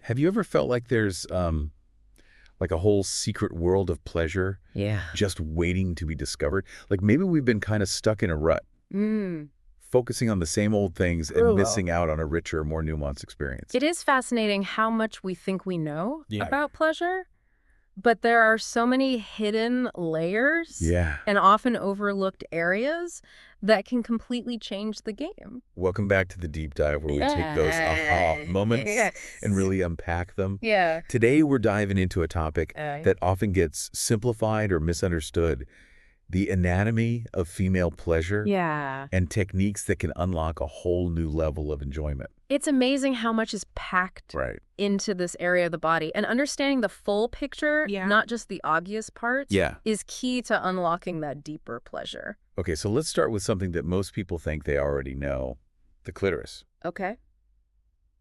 Have you ever felt like there's like a whole secret world of pleasure Yeah. just waiting to be discovered? Like maybe we've been kind of stuck in a rut, Mm. focusing on the same old things and Brutal. missing out on a richer, more nuanced experience. It is fascinating how much we think we know Yeah. about pleasure, but there are so many hidden layers Yeah. and often overlooked areas that can completely change the game. Welcome back to the deep dive where we take those aha moments Yes. and really unpack them. Yeah. Today, we're diving into a topic Uh, that often gets simplified or misunderstood: the anatomy of female pleasure Yeah. and techniques that can unlock a whole new level of enjoyment. It's amazing how much is packed Right. into this area of the body. And understanding the full picture, Yeah. not just the obvious parts, Yeah. is key to unlocking that deeper pleasure. Okay, so let's start with something that most people think they already know: the clitoris. Okay?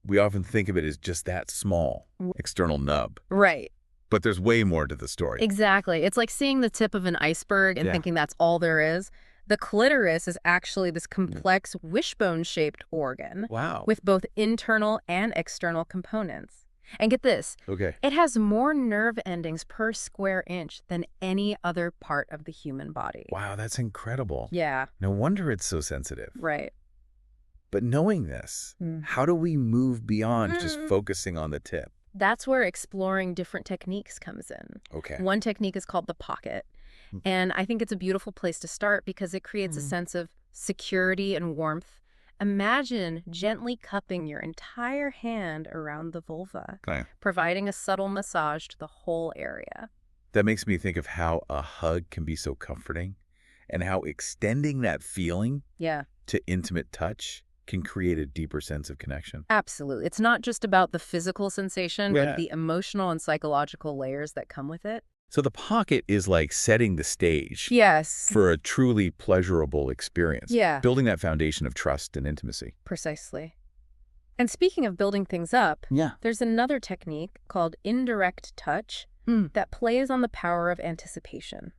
We often think of it as just that small external nub, Right. but there's way more to the story. Exactly. It's like seeing the tip of an iceberg and Yeah. thinking that's all there is. The clitoris is actually this complex wishbone-shaped organ Wow. with both internal and external components. And get this, Okay. it has more nerve endings per square inch than any other part of the human body. Wow, that's incredible. Yeah, No wonder it's so sensitive. right. But knowing this, Mm. how do we move beyond just focusing on the tip? That's where exploring different techniques comes in. Okay. One technique is called the pocket. And I think it's a beautiful place to start because it creates a sense of security and warmth. Imagine gently cupping your entire hand around the vulva, Okay. providing a subtle massage to the whole area. That makes me think of how a hug can be so comforting and how extending that feeling Yeah, to intimate touch can create a deeper sense of connection. absolutely. It's not just about the physical sensation, Yeah. but the emotional and psychological layers that come with it. So the pocket is like setting the stage Yes, for a truly pleasurable experience. Yeah. Building that foundation of trust and intimacy. precisely. And speaking of building things up, Yeah. there's another technique called indirect touch that plays on the power of anticipation.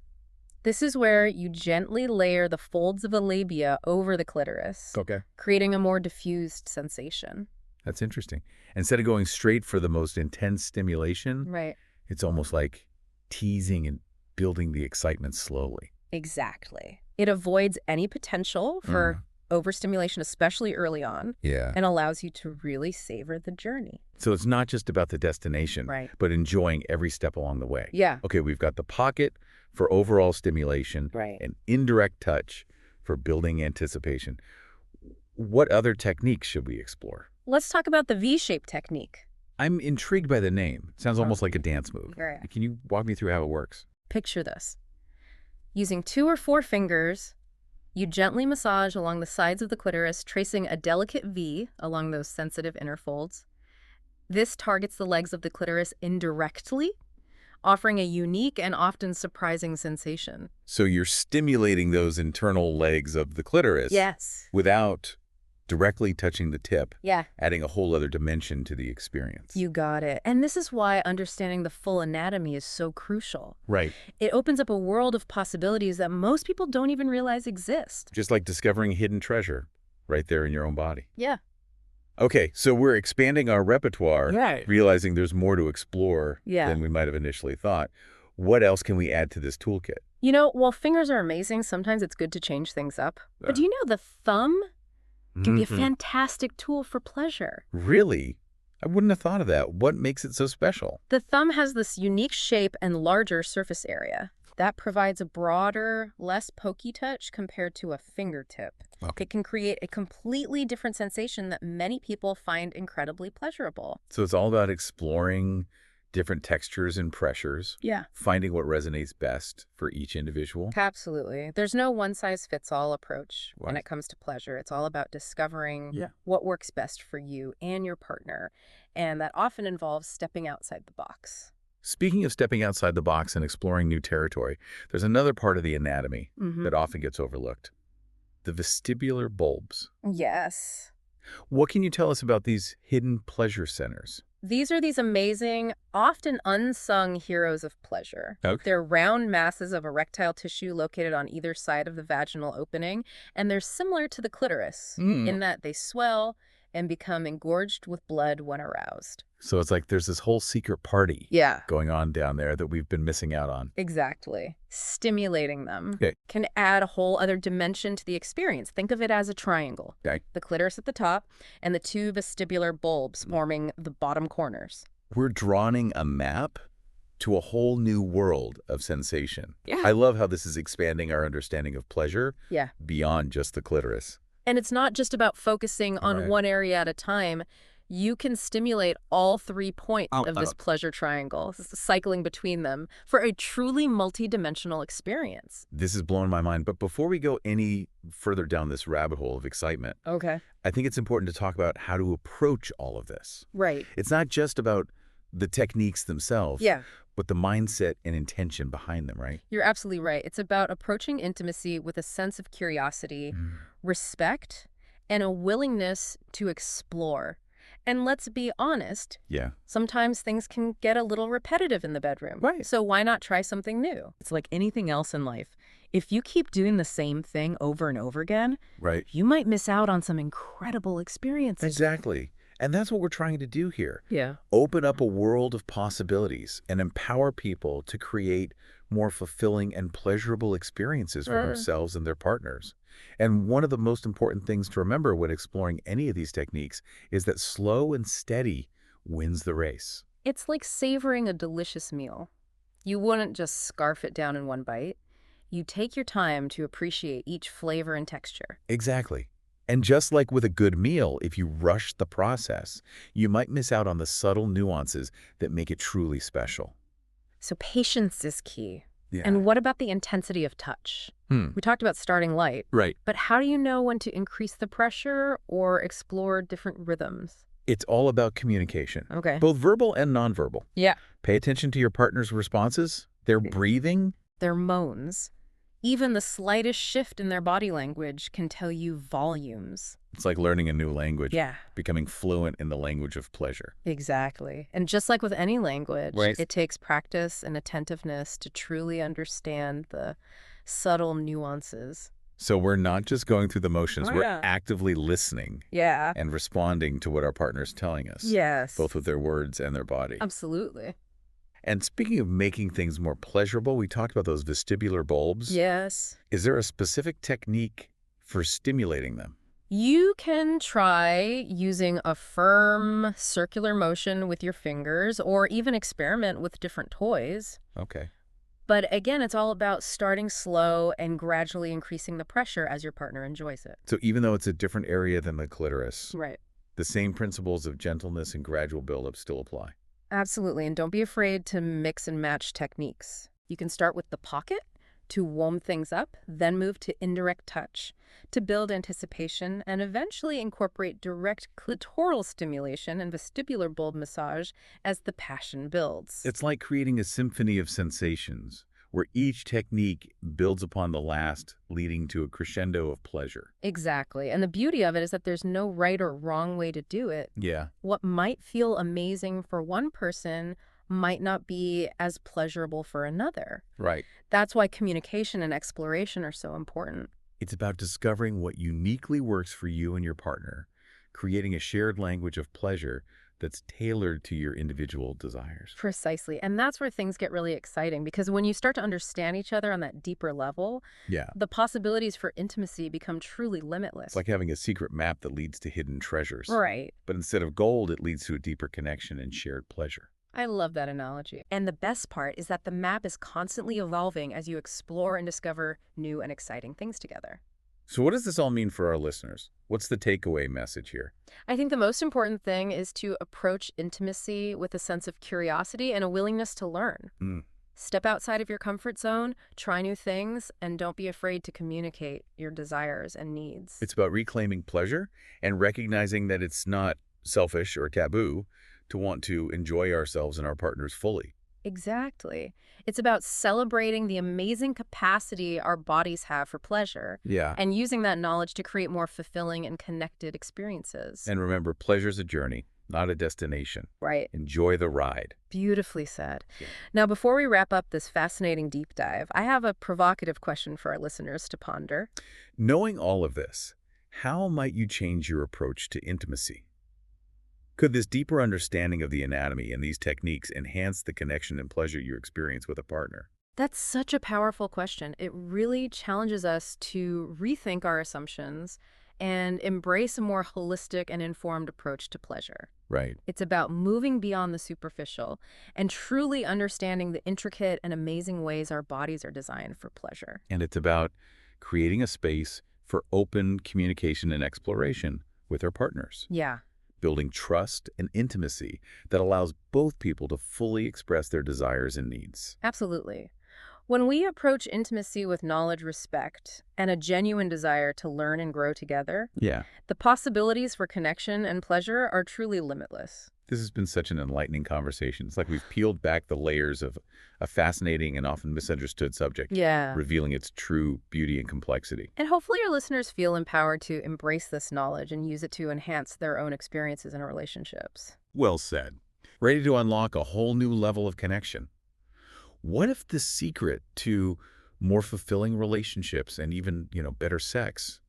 This is where you gently layer the folds of the labia over the clitoris, Okay. creating a more diffused sensation. That's interesting. Instead of going straight for the most intense stimulation, Right. it's almost like teasing and building the excitement slowly. Exactly. It avoids any potential for overstimulation, especially early on, Yeah. and allows you to really savor the journey. So it's not just about the destination, Right. but enjoying every step along the way. Yeah. Okay, we've got the pocket for overall stimulation Right. and indirect touch for building anticipation. What other techniques should we explore? Let's talk about the V-shape technique. I'm intrigued by the name. Sounds almost like a dance move. Right. Can you walk me through how it works? Picture this. Using 2 or 4 fingers, you gently massage along the sides of the clitoris, tracing a delicate V along those sensitive inner folds. This targets the legs of the clitoris indirectly, offering a unique and often surprising sensation. So you're stimulating those internal legs of the clitoris Yes. without directly touching the tip, Yeah. adding a whole other dimension to the experience. You got it. And this is why understanding the full anatomy is so crucial. Right. It opens up a world of possibilities that most people don't even realize exist. Just like discovering hidden treasure right there in your own body. Yeah. Okay, so we're expanding our repertoire, Right. realizing there's more to explore Yeah. than we might have initially thought. What else can we add to this toolkit? You know, while fingers are amazing, sometimes it's good to change things up. But do you know the thumb can be a fantastic tool for pleasure? Really? I wouldn't have thought of that. What makes it so special? The thumb has this unique shape and larger surface area that provides a broader, less pokey touch compared to a fingertip. Okay. It can create a completely different sensation that many people find incredibly pleasurable. So it's all about exploring different textures and pressures, Yeah. finding what resonates best for each individual. Absolutely. There's no one-size-fits-all approach when Right. it comes to pleasure. It's all about discovering Yeah. what works best for you and your partner, and that often involves stepping outside the box. Speaking of stepping outside the box and exploring new territory, there's another part of the anatomy that often gets overlooked: the vestibular bulbs. Yes. What can you tell us about these hidden pleasure centers? These are these amazing, often unsung heroes of pleasure. Okay. They're round masses of erectile tissue located on either side of the vaginal opening, and they're similar to the clitoris in that they swell and become engorged with blood when aroused. So it's like there's this whole secret party Yeah. going on down there that we've been missing out on. Exactly. Stimulating them Okay. can add a whole other dimension to the experience. Think of it as a triangle. Okay. The clitoris at the top and the two vestibular bulbs forming the bottom corners. We're drawing a map to a whole new world of sensation. Yeah. I love how this is expanding our understanding of pleasure Yeah. beyond just the clitoris. And it's not just about focusing on Right. one area at a time. You can stimulate all 3 points Oh, of this pleasure triangle, cycling between them for a truly multidimensional experience. This is blowing my mind. But before we go any further down this rabbit hole of excitement, Okay. I think it's important to talk about how to approach all of this. Right. It's not just about the techniques themselves, Yeah. but the mindset and intention behind them, right? You're absolutely right. It's about approaching intimacy with a sense of curiosity, respect, and a willingness to explore. And let's be honest, Yeah. sometimes things can get a little repetitive in the bedroom. Right. So why not try something new? It's like anything else in life. If you keep doing the same thing over and over again, Right. you might miss out on some incredible experiences. Exactly. And that's what we're trying to do here. Yeah. Open up a world of possibilities and empower people to create more fulfilling and pleasurable experiences for themselves and their partners. And one of the most important things to remember when exploring any of these techniques is that slow and steady wins the race. It's like savoring a delicious meal. You wouldn't just scarf it down in one bite. You take your time to appreciate each flavor and texture. Exactly. And just like with a good meal, if you rush the process, you might miss out on the subtle nuances that make it truly special. So patience is key. Yeah. And what about the intensity of touch? We talked about starting light, Right. but how do you know when to increase the pressure or explore different rhythms? It's all about communication, Okay. both verbal and nonverbal. Yeah. Pay attention to your partner's responses, their breathing. Their moans. Even the slightest shift in their body language can tell you volumes. It's like learning a new language, Yeah. becoming fluent in the language of pleasure. Exactly. And just like with any language, Right. it takes practice and attentiveness to truly understand the subtle nuances. So we're not just going through the motions, Oh, we're yeah. actively listening Yeah. and responding to what our partner's telling us, Yes. both with their words and their body. Absolutely. And speaking of making things more pleasurable, we talked about those vestibular bulbs. Yes. Is there a specific technique for stimulating them? You can try using a firm circular motion with your fingers or even experiment with different toys. Okay. But again, it's all about starting slow and gradually increasing the pressure as your partner enjoys it. So even though it's a different area than the clitoris, Right. the same principles of gentleness and gradual buildup still apply. Absolutely. And don't be afraid to mix and match techniques. You can start with the pocket to warm things up, then move to indirect touch to build anticipation, and eventually incorporate direct clitoral stimulation and vestibular bulb massage as the passion builds. It's like creating a symphony of sensations where each technique builds upon the last, leading to a crescendo of pleasure. Exactly. And the beauty of it is that there's no right or wrong way to do it. Yeah. What might feel amazing for one person might not be as pleasurable for another. Right. That's why communication and exploration are so important. It's about discovering what uniquely works for you and your partner, creating a shared language of pleasure that's tailored to your individual desires. Precisely. And that's where things get really exciting, because when you start to understand each other on that deeper level, Yeah. the possibilities for intimacy become truly limitless. It's like having a secret map that leads to hidden treasures. Right. But instead of gold, it leads to a deeper connection and shared pleasure. I love that analogy. And the best part is that the map is constantly evolving as you explore and discover new and exciting things together. So what does this all mean for our listeners? What's the takeaway message here? I think the most important thing is to approach intimacy with a sense of curiosity and a willingness to learn. Step outside of your comfort zone, try new things, and don't be afraid to communicate your desires and needs. It's about reclaiming pleasure and recognizing that it's not selfish or taboo to want to enjoy ourselves and our partners fully. Exactly. It's about celebrating the amazing capacity our bodies have for pleasure Yeah. and using that knowledge to create more fulfilling and connected experiences. And remember, pleasure's a journey, not a destination. Right. Enjoy the ride. Beautifully said. Yeah. Now, before we wrap up this fascinating deep dive, I have a provocative question for our listeners to ponder. Knowing all of this, how might you change your approach to intimacy? Could this deeper understanding of the anatomy and these techniques enhance the connection and pleasure you experience with a partner? That's such a powerful question. It really challenges us to rethink our assumptions and embrace a more holistic and informed approach to pleasure. Right. It's about moving beyond the superficial and truly understanding the intricate and amazing ways our bodies are designed for pleasure. And it's about creating a space for open communication and exploration with our partners, Yeah, building trust and intimacy that allows both people to fully express their desires and needs. absolutely. When we approach intimacy with knowledge, respect, and a genuine desire to learn and grow together, Yeah. the possibilities for connection and pleasure are truly limitless. This has been such an enlightening conversation. It's like we've peeled back the layers of a fascinating and often misunderstood subject, Yeah. revealing its true beauty and complexity. And hopefully your listeners feel empowered to embrace this knowledge and use it to enhance their own experiences in relationships. Well said. Ready to unlock a whole new level of connection. What if the secret to more fulfilling relationships and even, better sex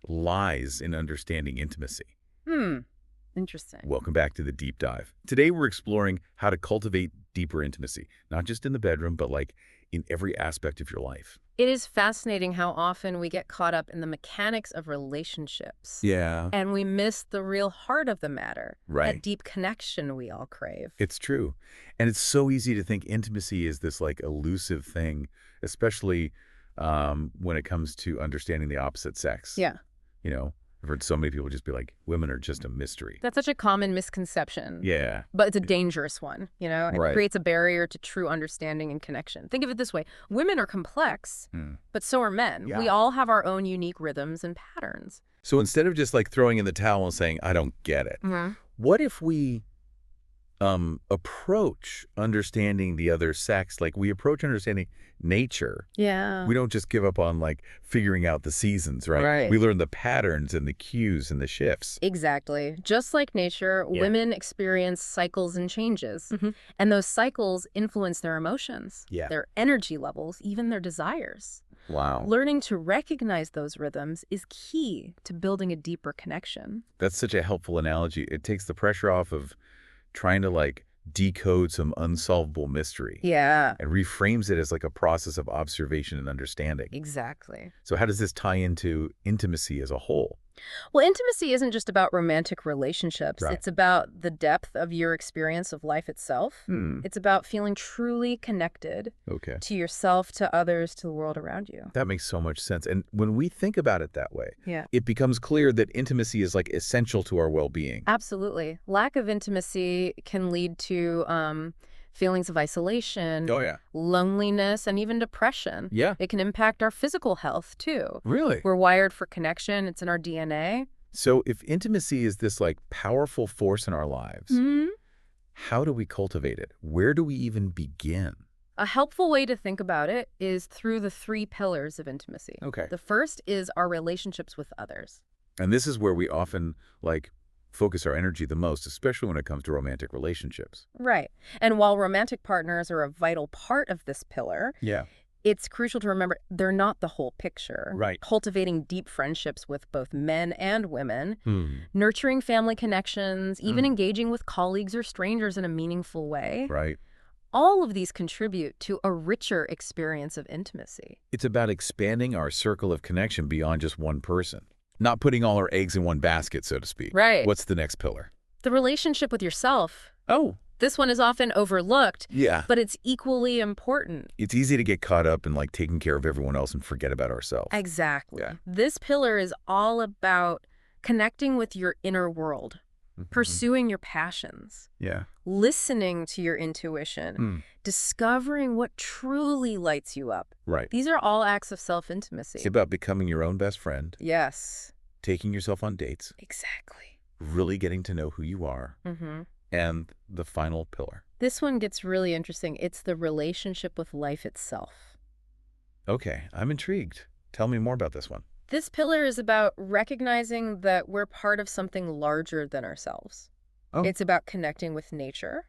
lies in understanding intimacy? Interesting. Welcome back to the deep dive. Today we're exploring how to cultivate deeper intimacy, not just in the bedroom, but like in every aspect of your life. It is fascinating how often we get caught up in the mechanics of relationships. Yeah. And we miss the real heart of the matter, that Right. deep connection we all crave. It's true. And it's so easy to think intimacy is this like elusive thing, especially when it comes to understanding the opposite sex. Yeah, I've heard so many people just be like, women are just a mystery. that's such a common misconception. Yeah. But it's a dangerous one, It Right. creates a barrier to true understanding and connection. Think of it this way. Women are complex, but so are men. We Yeah. all have our own unique rhythms and patterns. So instead of just like throwing in the towel and saying, I don't get it, what if we approach understanding the other sex like we approach understanding nature? Yeah. We don't just give up on like figuring out the seasons, right? Right. We learn the patterns and the cues and the shifts. Exactly. Just like nature, Yeah. women experience cycles and changes. And those cycles influence their emotions, Yeah. their energy levels, even their desires. Wow. Learning to recognize those rhythms is key to building a deeper connection. That's such a helpful analogy. It takes the pressure off of trying to like decode some unsolvable mystery Yeah, and reframes it as like a process of observation and understanding. exactly. So how does this tie into intimacy as a whole? Well, intimacy isn't just about romantic relationships. Right. It's about the depth of your experience of life itself. It's about feeling truly connected Okay. to yourself, to others, to the world around you. That makes so much sense. And when we think about it that way, Yeah. it becomes clear that intimacy is like essential to our well-being. Absolutely. Lack of intimacy can lead to feelings of isolation, Oh, yeah. loneliness, and even depression. Yeah. It can impact our physical health, too. Really? We're wired for connection. It's in our DNA. So if intimacy is this like powerful force in our lives, how do we cultivate it? Where do we even begin? A helpful way to think about it is through the 3 pillars of intimacy. Okay. The first is our relationships with others. And this is where we often like focus our energy the most, especially when it comes to romantic relationships. Right. And while romantic partners are a vital part of this pillar, Yeah. it's crucial to remember they're not the whole picture. Right. Cultivating deep friendships with both men and women, nurturing family connections, even engaging with colleagues or strangers in a meaningful way. Right. All of these contribute to a richer experience of intimacy. It's about expanding our circle of connection beyond just one person. Not putting all our eggs in one basket, so to speak. Right. What's the next pillar? The relationship with yourself. Oh. This one is often overlooked, Yeah. but it's equally important. It's easy to get caught up in like taking care of everyone else and forget about ourselves. Exactly. Yeah. This pillar is all about connecting with your inner world, pursuing your passions, Yeah. listening to your intuition, discovering what truly lights you up. Right. These are all acts of self-intimacy. It's about becoming your own best friend, Yes, taking yourself on dates, exactly. really getting to know who you are, and the final pillar. This one gets really interesting. It's the relationship with life itself. Okay, I'm intrigued. Tell me more about this one. This pillar is about recognizing that we're part of something larger than ourselves. Oh. It's about connecting with nature,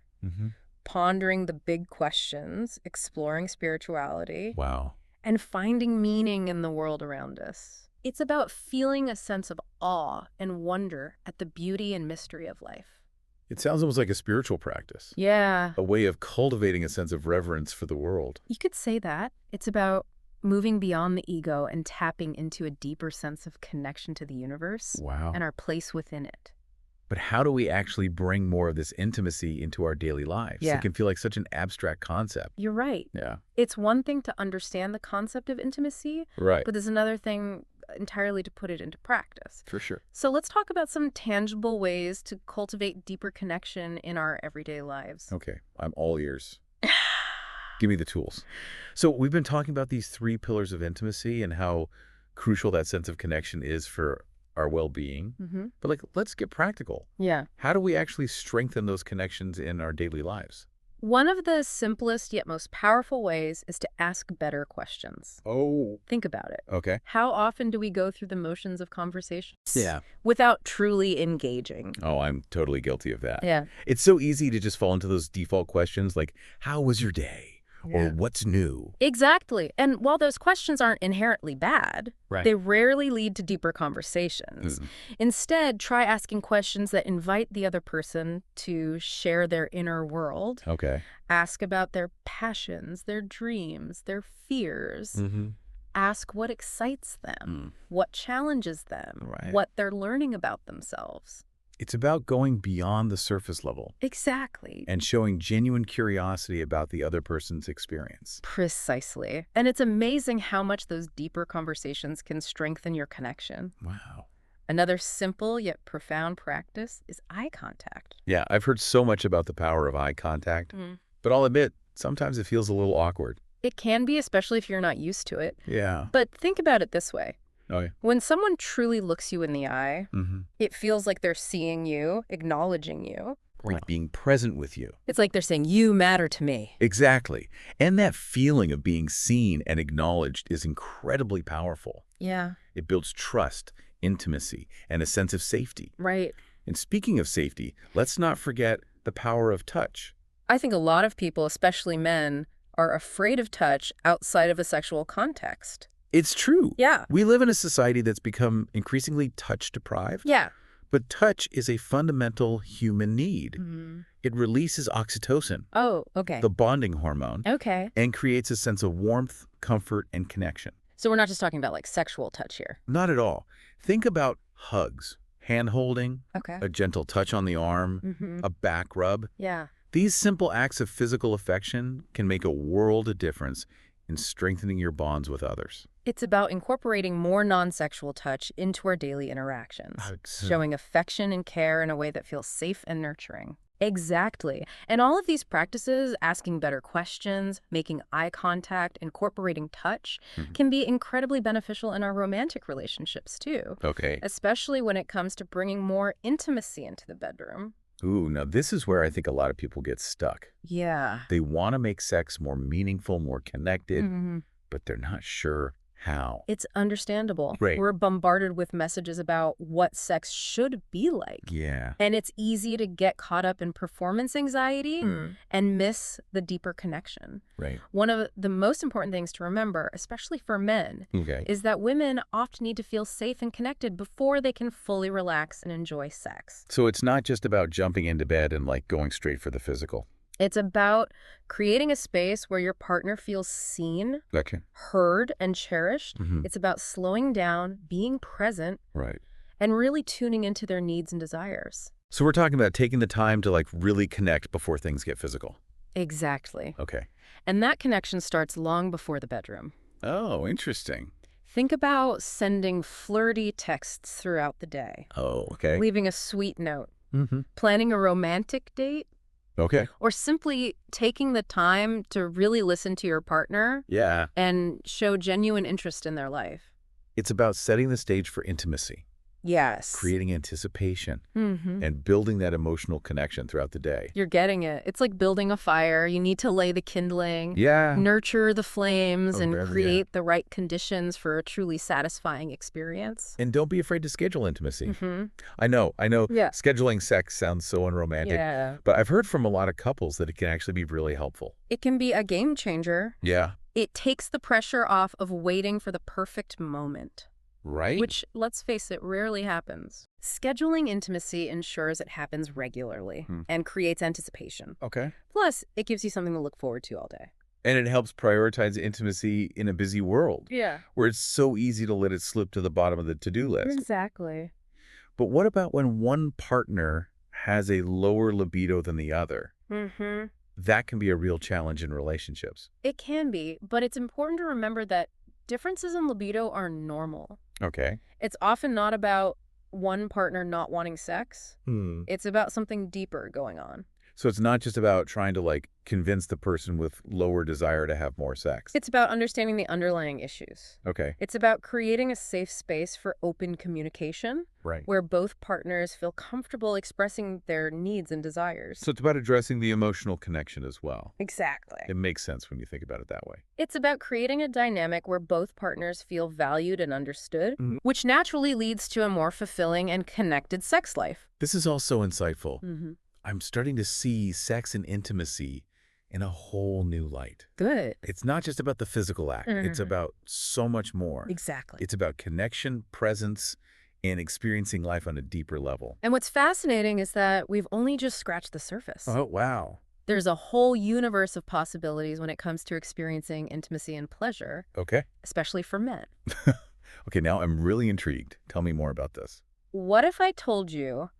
pondering the big questions, exploring spirituality, Wow. and finding meaning in the world around us. It's about feeling a sense of awe and wonder at the beauty and mystery of life. It sounds almost like a spiritual practice, Yeah. a way of cultivating a sense of reverence for the world. You could say that. It's about moving beyond the ego and tapping into a deeper sense of connection to the universe Wow. and our place within it. But how do we actually bring more of this intimacy into our daily lives? Yeah. It can feel like such an abstract concept. You're right. Yeah. It's one thing to understand the concept of intimacy, Right. but there's another thing entirely to put it into practice. For sure. So let's talk about some tangible ways to cultivate deeper connection in our everyday lives. Okay. I'm all ears. Give me the tools. So we've been talking about these 3 pillars of intimacy and how crucial that sense of connection is for our well-being. But let's get practical. Yeah. How do we actually strengthen those connections in our daily lives? One of the simplest yet most powerful ways is to ask better questions. Oh. Think about it. Okay. How often do we go through the motions of conversations? Yeah. Without truly engaging? Oh, I'm totally guilty of that. Yeah. It's so easy to just fall into those default questions like, how was your day? Or what's new? Exactly. And while those questions aren't inherently bad, Right. they rarely lead to deeper conversations. Instead, try asking questions that invite the other person to share their inner world. Okay. Ask about their passions, their dreams, their fears. Ask what excites them, what challenges them, Right. what they're learning about themselves. It's about going beyond the surface level Exactly. and showing genuine curiosity about the other person's experience. Precisely. And it's amazing how much those deeper conversations can strengthen your connection. Wow. Another simple yet profound practice is eye contact. Yeah, I've heard so much about the power of eye contact, but I'll admit, sometimes it feels a little awkward. It can be, especially if you're not used to it. Yeah. But think about it this way. Oh, yeah. When someone truly looks you in the eye, it feels like they're seeing you, acknowledging you. Like being present with you. It's like they're saying, you matter to me. Exactly. And that feeling of being seen and acknowledged is incredibly powerful. Yeah. It builds trust, intimacy, and a sense of safety. Right. And speaking of safety, let's not forget the power of touch. I think a lot of people, especially men, are afraid of touch outside of a sexual context. It's true. Yeah. We live in a society that's become increasingly touch-deprived. Yeah. But touch is a fundamental human need. It releases oxytocin, Oh, okay. the bonding hormone, Okay. and creates a sense of warmth, comfort, and connection. So we're not just talking about like sexual touch here. Not at all. Think about hugs, hand-holding, Okay. a gentle touch on the arm, a back rub. Yeah. These simple acts of physical affection can make a world of difference in strengthening your bonds with others. It's about incorporating more non-sexual touch into our daily interactions, showing affection and care in a way that feels safe and nurturing. Exactly. And all of these practices, asking better questions, making eye contact, incorporating touch, can be incredibly beneficial in our romantic relationships too, Okay. especially when it comes to bringing more intimacy into the bedroom. Ooh, now this is where I think a lot of people get stuck. Yeah. They want to make sex more meaningful, more connected, but they're not sure how. It's understandable. Right. We're bombarded with messages about what sex should be like. Yeah. And it's easy to get caught up in performance anxiety and miss the deeper connection. Right. One of the most important things to remember, especially for men, Okay. is that women often need to feel safe and connected before they can fully relax and enjoy sex. So it's not just about jumping into bed and like going straight for the physical. It's about creating a space where your partner feels seen, Okay. heard, and cherished. Mhm. It's about slowing down, being present, Right. and really tuning into their needs and desires. So we're talking about taking the time to like really connect before things get physical. Exactly. Okay. And that connection starts long before the bedroom. Oh, interesting. Think about sending flirty texts throughout the day, Oh, okay. leaving a sweet note, Mm-hmm. planning a romantic date, Okay. or simply taking the time to really listen to your partner Yeah. and show genuine interest in their life. It's about setting the stage for intimacy, Yes. creating anticipation, Mm-hmm. and building that emotional connection throughout the day. You're getting it. It's like building a fire. You need to lay the kindling, Yeah. nurture the flames, Oh, and barely, yeah. create the right conditions for a truly satisfying experience. And don't be afraid to schedule intimacy. Mm-hmm. I know. Yeah. Scheduling sex sounds so unromantic, Yeah. but I've heard from a lot of couples that it can actually be really helpful. It can be a game changer. Yeah. It takes the pressure off of waiting for the perfect moment. Right? which, let's face it, rarely happens. Scheduling intimacy ensures it happens regularly Hmm. and creates anticipation. Okay. Plus, it gives you something to look forward to all day. And it helps prioritize intimacy in a busy world Yeah. where it's so easy to let it slip to the bottom of the to-do list. Exactly. But what about when one partner has a lower libido than the other? Mm-hmm. That can be a real challenge in relationships. It can be, but it's important to remember that differences in libido are normal. Okay. It's often not about one partner not wanting sex. Hmm. It's about something deeper going on. So it's not just about trying to, like, convince the person with lower desire to have more sex. It's about understanding the underlying issues. Okay. It's about creating a safe space for open communication Right. where both partners feel comfortable expressing their needs and desires. So it's about addressing the emotional connection as well. Exactly. It makes sense when you think about it that way. It's about creating a dynamic where both partners feel valued and understood, Mhm. which naturally leads to a more fulfilling and connected sex life. This is all so insightful. Mm-hmm. I'm starting to see sex and intimacy in a whole new light. Good. It's not just about the physical act. It's Mhm. about so much more. Exactly. It's about connection, presence, and experiencing life on a deeper level. And what's fascinating is that we've only just scratched the surface. Oh, wow. There's a whole universe of possibilities when it comes to experiencing intimacy and pleasure, Okay. especially for men. Okay, now I'm really intrigued. Tell me more about this. What if I told you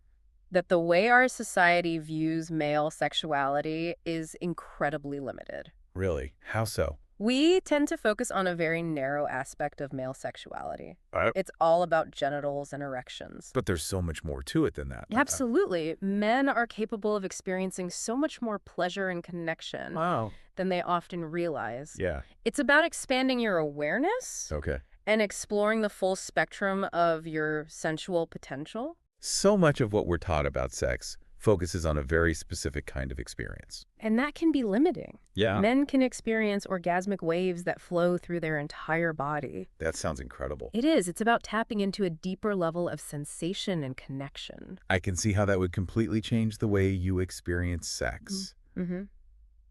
that the way our society views male sexuality is incredibly limited? Really? How so? We tend to focus on a very narrow aspect of male sexuality. It's all about genitals and erections. But there's so much more to it than that. Absolutely. Men are capable of experiencing so much more pleasure and connection Wow. than they often realize. Yeah. It's about expanding your awareness Okay. and exploring the full spectrum of your sensual potential. So much of what we're taught about sex focuses on a very specific kind of experience. And that can be limiting. Yeah. Men can experience orgasmic waves that flow through their entire body. That sounds incredible. It is. It's about tapping into a deeper level of sensation and connection. I can see how that would completely change the way you experience sex. Mm-hmm.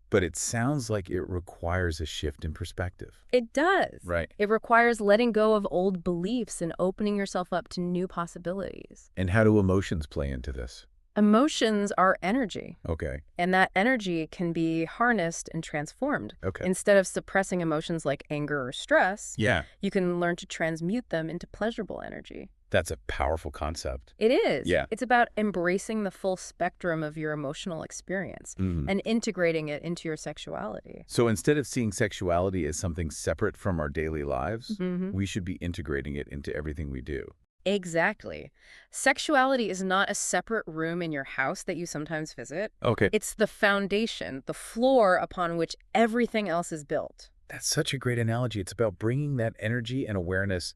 But it sounds like it requires a shift in perspective. It does. Right. It requires letting go of old beliefs and opening yourself up to new possibilities. And how do emotions play into this? Emotions are energy, Okay. and that energy can be harnessed and transformed. Okay. Instead of suppressing emotions like anger or stress, Yeah. you can learn to transmute them into pleasurable energy. That's a powerful concept. It is. Yeah. It's about embracing the full spectrum of your emotional experience Mhm. and integrating it into your sexuality. So instead of seeing sexuality as something separate from our daily lives, Mm-hmm. we should be integrating it into everything we do. Exactly. Sexuality is not a separate room in your house that you sometimes visit. Okay. It's the foundation, the floor upon which everything else is built. That's such a great analogy. It's about bringing that energy and awareness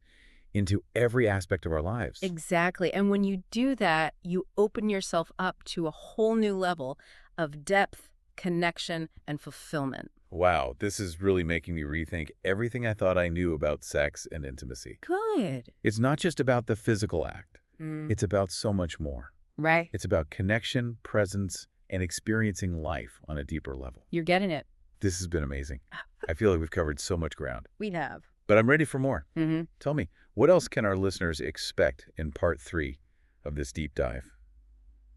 into every aspect of our lives. Exactly. And when you do that, you open yourself up to a whole new level of depth, connection, and fulfillment. Wow, this is really making me rethink everything I thought I knew about sex and intimacy. Good. It's not just about the physical act. Mm. It's about so much more. Right. It's about connection, presence, and experiencing life on a deeper level. You're getting it. This has been amazing. I feel like we've covered so much ground. We have. But I'm ready for more. Mm-hmm. Tell me, what else can our listeners expect in part 3 of this deep dive?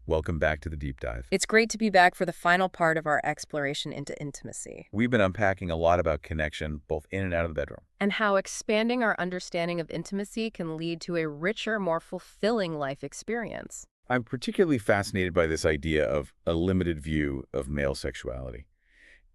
Welcome back to the deep dive. It's great to be back for the final part of our exploration into intimacy We've been unpacking a lot about connection, both in and out of the bedroom. and how expanding our understanding of intimacy can lead to a richer, more fulfilling life experience. I'm particularly fascinated by this idea of a limited view of male sexuality.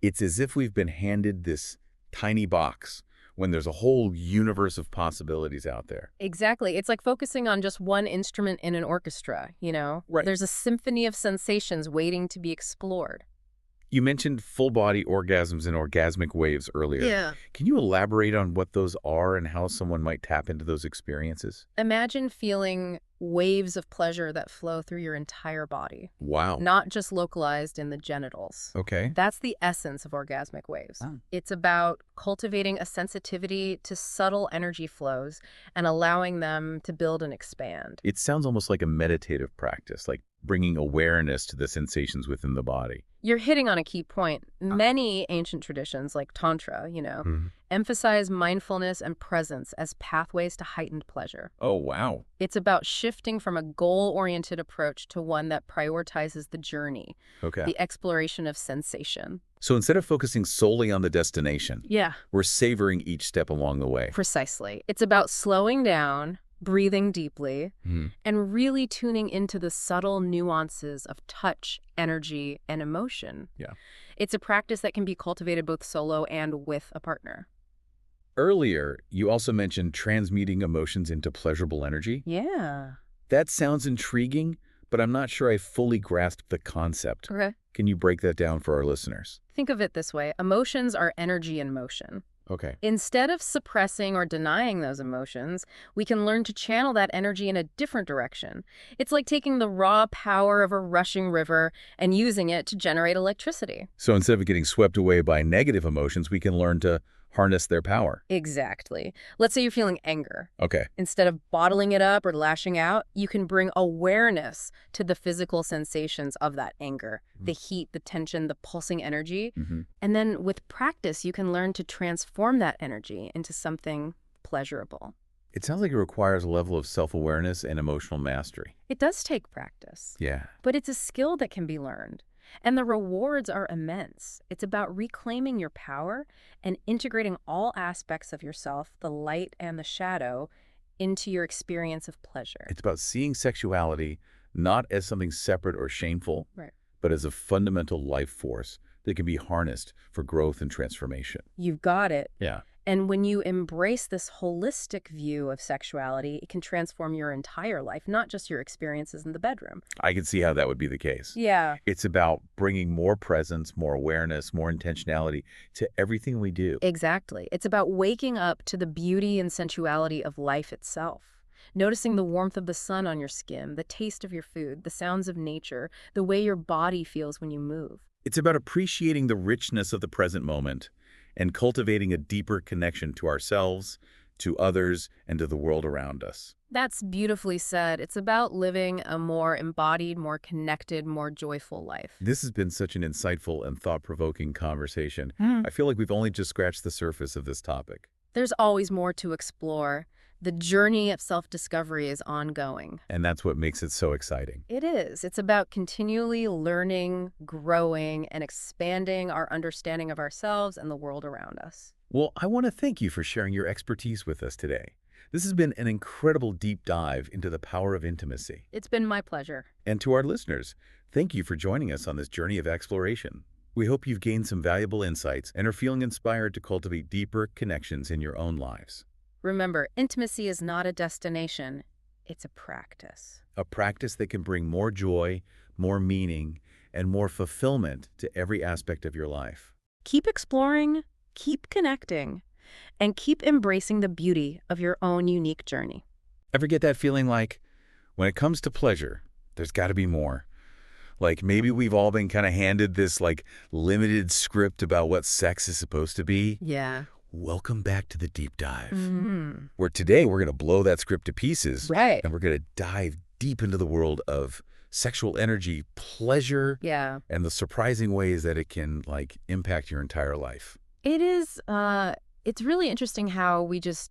It's as if we've been handed this tiny box when there's a whole universe of possibilities out there. Exactly. It's like focusing on just one instrument in an orchestra, you know? Right. There's a symphony of sensations waiting to be explored. You mentioned full-body orgasms and orgasmic waves earlier. Can you elaborate on what those are and how someone might tap into those experiences? Imagine feeling waves of pleasure that flow through your entire body, Wow. not just localized in the genitals. Okay. That's the essence of orgasmic waves. Oh. It's about cultivating a sensitivity to subtle energy flows and allowing them to build and expand. It sounds almost like a meditative practice, like bringing awareness to the sensations within the body. You're hitting on a key point. Many ancient traditions, like Tantra, Mhm. emphasize mindfulness and presence as pathways to heightened pleasure. Oh, wow. It's about shifting from a goal-oriented approach to one that prioritizes the journey, Okay. the exploration of sensation. So instead of focusing solely on the destination, Yeah, we're savoring each step along the way. precisely. It's about slowing down, breathing deeply, Mhm. and really tuning into the subtle nuances of touch, energy, and emotion. Yeah. It's a practice that can be cultivated both solo and with a partner. Earlier, you also mentioned transmuting emotions into pleasurable energy. Yeah. That sounds intriguing, but I'm not sure I fully grasped the concept. Okay. Can you break that down for our listeners? Think of it this way. Emotions are energy in motion. Okay. Instead of suppressing or denying those emotions, we can learn to channel that energy in a different direction. It's like taking the raw power of a rushing river and using it to generate electricity. So instead of getting swept away by negative emotions, we can learn to harness their power. Exactly. Let's say you're feeling anger. Okay. Instead of bottling it up or lashing out, you can bring awareness to the physical sensations of that anger, the heat, the tension, the pulsing energy. Mhm. And then with practice, you can learn to transform that energy into something pleasurable. It sounds like it requires a level of self-awareness and emotional mastery. It does take practice, Yeah. but it's a skill that can be learned. And the rewards are immense. It's about reclaiming your power and integrating all aspects of yourself, the light and the shadow, into your experience of pleasure. It's about seeing sexuality not as something separate or shameful, Right. but as a fundamental life force that can be harnessed for growth and transformation. You've got it. Yeah. And when you embrace this holistic view of sexuality, it can transform your entire life, not just your experiences in the bedroom. I can see how that would be the case. Yeah, It's about bringing more presence, more awareness, more intentionality to everything we do. exactly. It's about waking up to the beauty and sensuality of life itself. Noticing the warmth of the sun on your skin, the taste of your food, the sounds of nature, the way your body feels when you move. It's about appreciating the richness of the present moment and cultivating a deeper connection to ourselves, to others, and to the world around us. That's beautifully said. It's about living a more embodied, more connected, more joyful life. This has been such an insightful and thought-provoking conversation. Mm. I feel like we've only just scratched the surface of this topic. There's always more to explore. The journey of self-discovery is ongoing. And that's what makes it so exciting. It is. It's about continually learning, growing, and expanding our understanding of ourselves and the world around us. Well, I want to thank you for sharing your expertise with us today. This has been an incredible deep dive into the power of intimacy. It's been my pleasure. And to our listeners, thank you for joining us on this journey of exploration. We hope you've gained some valuable insights and are feeling inspired to cultivate deeper connections in your own lives. Remember, intimacy is not a destination. It's a practice. A practice that can bring more joy, more meaning, and more fulfillment to every aspect of your life. Keep exploring, keep connecting, and keep embracing the beauty of your own unique journey. Ever get that feeling like, when it comes to pleasure, there's got to be more? Like maybe we've all been kind of handed this limited script about what sex is supposed to be? Yeah. Welcome back to the deep dive, Mm-hmm. where today we're going to blow that script to pieces. Right. And we're going to dive deep into the world of sexual energy, pleasure, Yeah. and the surprising ways that it can impact your entire life. It is, it's really interesting how we just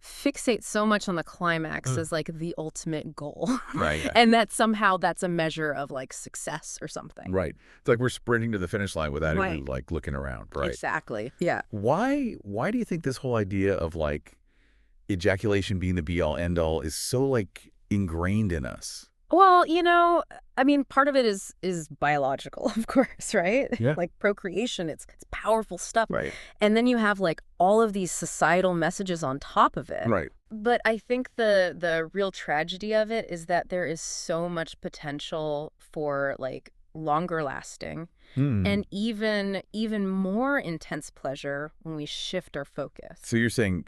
fixate so much on the climax as the ultimate goal. Right. And that somehow that's a measure of success or something. Right. It's like we're sprinting to the finish line without Right. even looking around. Right. Exactly. Yeah. Why do you think this whole idea of ejaculation being the be all end all is so ingrained in us? Well, I mean, part of it is biological, of course, right? Yeah. Procreation, it's powerful stuff. Right. And then you have all of these societal messages on top of it. Right. But I think the real tragedy of it is that there is so much potential for longer lasting and even more intense pleasure when we shift our focus. So you're saying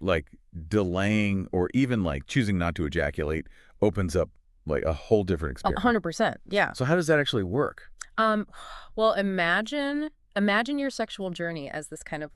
delaying or even choosing not to ejaculate opens up a whole different experience. 100%, yeah. So how does that actually work? Well, imagine your sexual journey as this kind of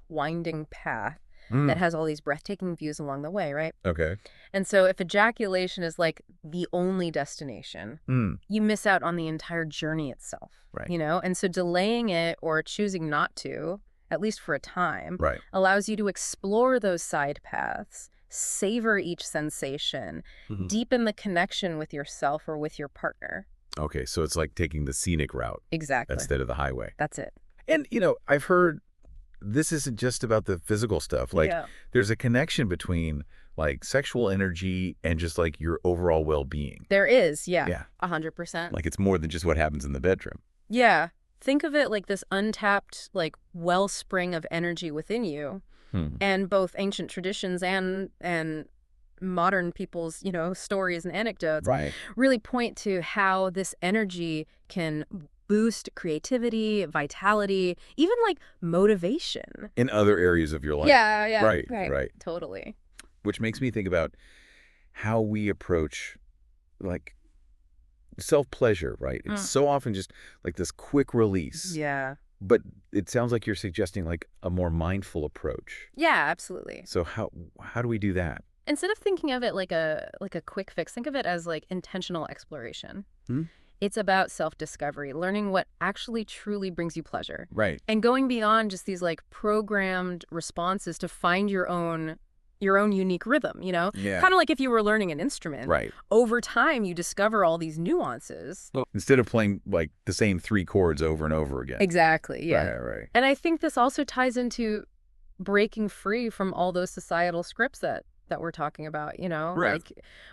winding path that Mm. has all these breathtaking views along the way, right? Okay. And so if ejaculation is like the only destination, Mm. you miss out on the entire journey itself, Right. you know? And so delaying it or choosing not to, at least for a time, Right. allows you to explore those side paths, savor each sensation, Mhm. deepen the connection with yourself or with your partner. Okay, so it's like taking the scenic route Exactly. instead of the highway. That's it. And, I've heard this isn't just about the physical stuff. Like, Yeah. there's a connection between, like, sexual energy and just, like, your overall well-being. There is, yeah. Yeah. 100%. Like, it's more than just what happens in the bedroom. Yeah. Think of it like this untapped, like, wellspring of energy within you. Hmm. And both ancient traditions and modern people's, stories and anecdotes Right. really point to how this energy can boost creativity, vitality, even like motivation. In other areas of your life. Yeah, yeah. Right, Right. right. Totally. Which makes me think about how we approach, like, self-pleasure, right? It's so often just, like, this quick release. Yeah. But it sounds like you're suggesting, like, a more mindful approach. Yeah, absolutely. So how do we do that? Instead of thinking of it like a quick fix, think of it as like intentional exploration. Hmm? It's about self-discovery, learning what actually truly brings you pleasure. Right. And going beyond just these like programmed responses to find your own unique rhythm, Yeah. Kind of like if you were learning an instrument. Right. Over time, you discover all these nuances. Well, instead of playing, like, the same 3 chords over and over again. Exactly, yeah. Right. And I think this also ties into breaking free from all those societal scripts that we're talking about, Right. Like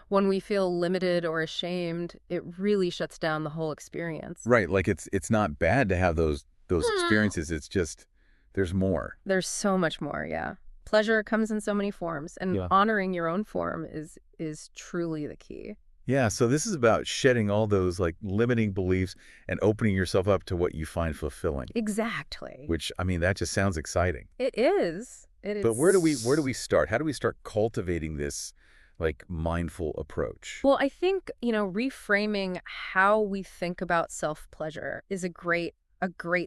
when we feel limited or ashamed, it really shuts down the whole experience. Right. Like, it's not bad to have those experiences. It's just there's more. There's so much more, yeah. Pleasure comes in so many forms, and Yeah. honoring your own form is truly the key. Yeah, so this is about shedding all those, like, limiting beliefs and opening yourself up to what you find fulfilling, Exactly. which, I mean, that just sounds exciting. It is. It is. But where do we start? How do we start cultivating this, like, mindful approach? Well, I think, reframing how we think about self-pleasure is a great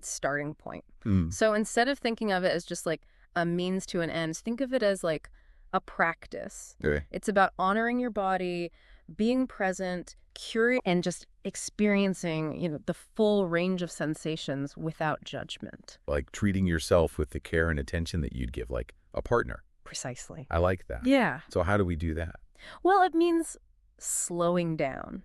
starting point. Mm. So instead of thinking of it as just like a means to an end, think of it as like a practice. Okay. It's about honoring your body, being present, curious, and just experiencing, the full range of sensations without judgment. Like treating yourself with the care and attention that you'd give, like, a partner. Precisely. I like that. Yeah. So how do we do that? Well, it means slowing down,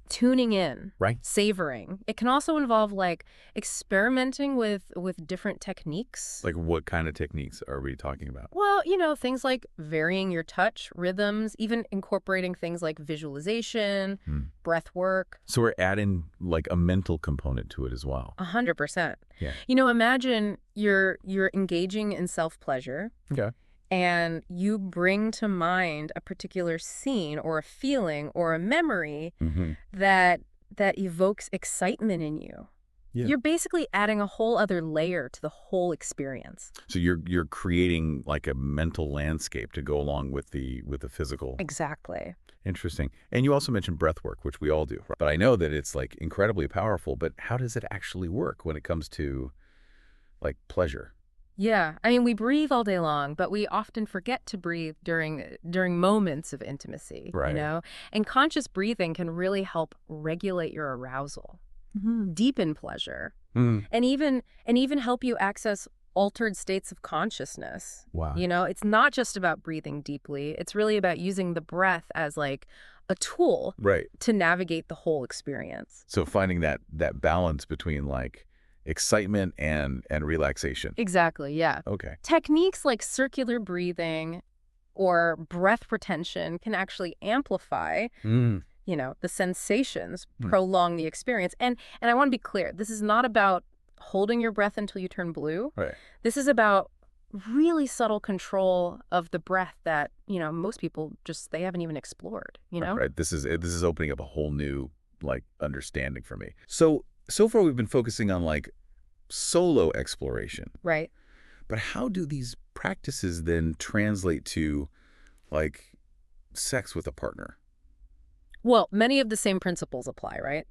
tuning in, Right. savoring. It can also involve like experimenting with different techniques. Like, what kind of techniques are we talking about? Well, things like varying your touch, rhythms, even incorporating things like visualization, breath work. So we're adding, like, a mental component to it as well. 100%. Yeah. Imagine you're engaging in self-pleasure. Okay. And you bring to mind a particular scene or a feeling or a memory Mm-hmm. that evokes excitement in you. Yeah. You're basically adding a whole other layer to the whole experience. So you're creating, like, a mental landscape to go along with the physical. Exactly. Interesting. And you also mentioned breath work, which we all do. But I know that it's, like, incredibly powerful. But how does it actually work when it comes to, like, pleasure? Yeah. I mean, we breathe all day long, but we often forget to breathe during moments of intimacy, Right. And conscious breathing can really help regulate your arousal, deepen pleasure, Mm. and even help you access altered states of consciousness. Wow. It's not just about breathing deeply. It's really about using the breath as like a tool Right. to navigate the whole experience. So finding that balance between, like, excitement and relaxation. Exactly, yeah. Okay. Techniques like circular breathing or breath retention can actually amplify, Mm. the sensations, prolong the experience. And I want to be clear, this is not about holding your breath until you turn blue. Right. This is about really subtle control of the breath that, most people they haven't even explored, Right. This is opening up a whole new, like, understanding for me. So far we've been focusing on, like, solo exploration. Right. But how do these practices then translate to, like, sex with a partner? Well, many of the same principles apply, right?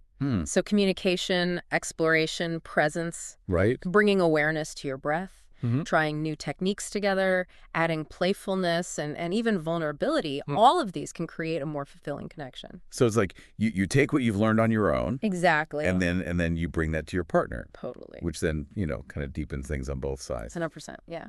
So communication, exploration, presence, Right? bringing awareness to your breath. Hmm. trying new techniques together, adding playfulness and even vulnerability, all of these can create a more fulfilling connection. So it's like you take what you've learned on your own, Exactly. and then you bring that to your partner, Totally. which then, kind of deepens things on both sides. 100%. Yeah.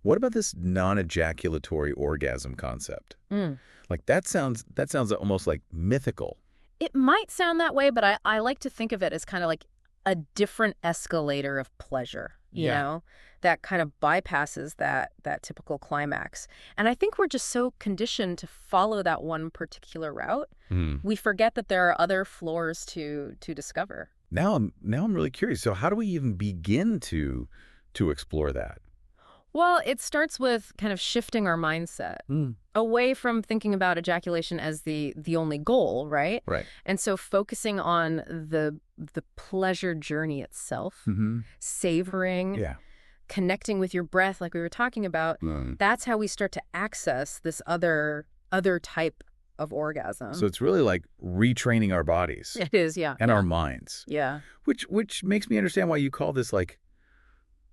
What about this non-ejaculatory orgasm concept? Mm. Like that sounds almost like mythical. It might sound that way, but I like to think of it as kind of like a different escalator of pleasure, Yeah. that kind of bypasses that typical climax. And I think we're just so conditioned to follow that one particular route. Hmm. We forget that there are other floors to discover. Now I'm really curious. So how do we even begin to explore that? Well, it starts with kind of shifting our mindset Mm. away from thinking about ejaculation as the only goal, right? Right. And so focusing on the pleasure journey itself, Mm-hmm. savoring, Yeah. connecting with your breath like we were talking about, Mm. that's how we start to access this other type of orgasm. So it's really like retraining our bodies It is, yeah. and yeah. our minds, Yeah. which makes me understand why you call this like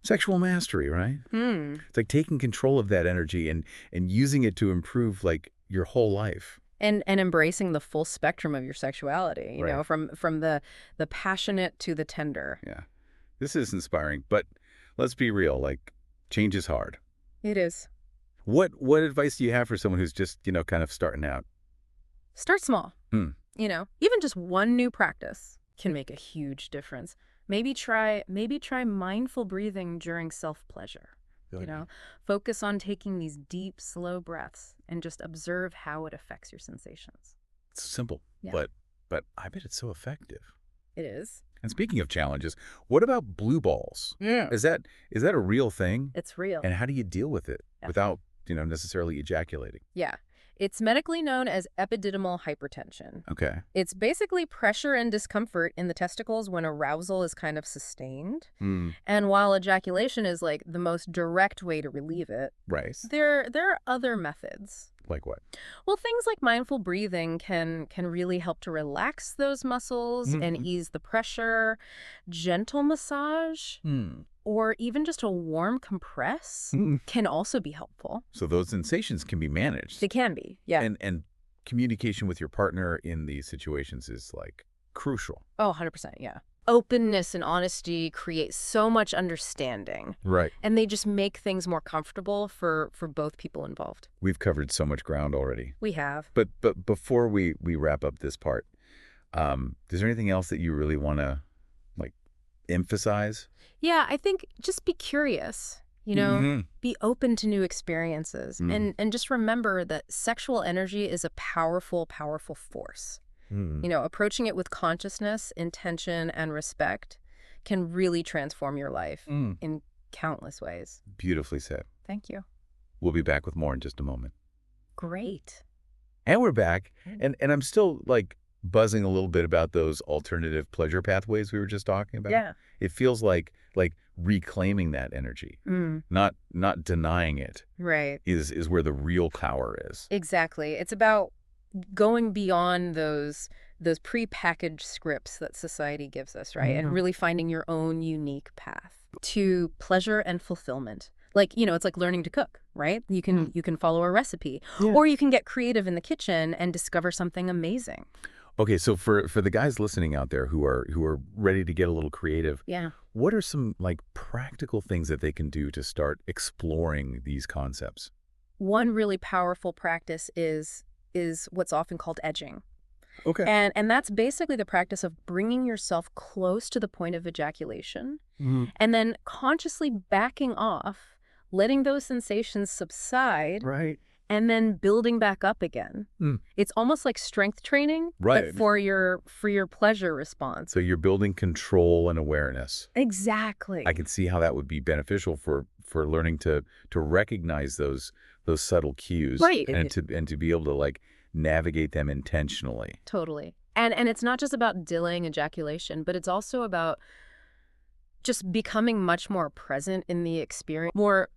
sexual mastery, right? Hmm. It's like taking control of that energy and using it to improve like your whole life. And embracing the full spectrum of your sexuality, Right. from the passionate to the tender. Yeah. This is inspiring, but let's be real, like change is hard. It is. What advice do you have for someone who's just, kind of starting out? Start small. Hmm. Even just one new practice can make a huge difference. Maybe try mindful breathing during self-pleasure. Good. Focus on taking these deep, slow breaths and just observe how it affects your sensations. It's simple, Yeah. but I bet it's so effective. It is. And speaking of challenges, what about blue balls? Yeah. Is that a real thing? It's real. And how do you deal with it Yeah. without, necessarily ejaculating? Yeah. It's medically known as epididymal hypertension. Okay. It's basically pressure and discomfort in the testicles when arousal is kind of sustained. Hmm. And while ejaculation is like the most direct way to relieve it, Right. there are other methods. Like what? Well, things like mindful breathing can really help to relax those muscles and Mhm. ease the pressure. Gentle massage Hmm. or even just a warm compress can also be helpful. So those sensations can be managed. They can be, yeah. And communication with your partner in these situations is like crucial. Oh, 100%, yeah. Openness and honesty create so much understanding, Right. and they just make things more comfortable for both people involved. We've covered so much ground already. We have. But before we wrap up this part, is there anything else that you really want to like emphasize? Yeah, I think just be curious, Mhm. be open to new experiences, and just remember that sexual energy is a powerful, powerful force. Mm. Approaching it with consciousness, intention, and respect can really transform your life Mm. in countless ways. Beautifully said. Thank you. We'll be back with more in just a moment. Great. And we're back. Mm. And I'm still like buzzing a little bit about those alternative pleasure pathways we were just talking about. Yeah. It feels like reclaiming that energy, not denying it Right. is where the real power is. Exactly. It's about going beyond those prepackaged scripts that society gives us, right? And really finding your own unique path to pleasure and fulfillment. Like, it's like learning to cook, right? You can follow a recipe, or you can get creative in the kitchen and discover something amazing. Okay, so for the guys listening out there who are ready to get a little creative, Yeah. what are some like practical things that they can do to start exploring these concepts? One really powerful practice is what's often called edging. Okay. And that's basically the practice of bringing yourself close to the point of ejaculation and then consciously backing off, letting those sensations subside, Right. and then building back up again. It's almost like strength training, Right. but for your pleasure response. So you're building control and awareness. Exactly. I can see how that would be beneficial for learning to recognize those subtle cues, Right. and to be able to like navigate them intentionally. Totally. And it's not just about delaying ejaculation, but it's also about just becoming much more present in the experience, more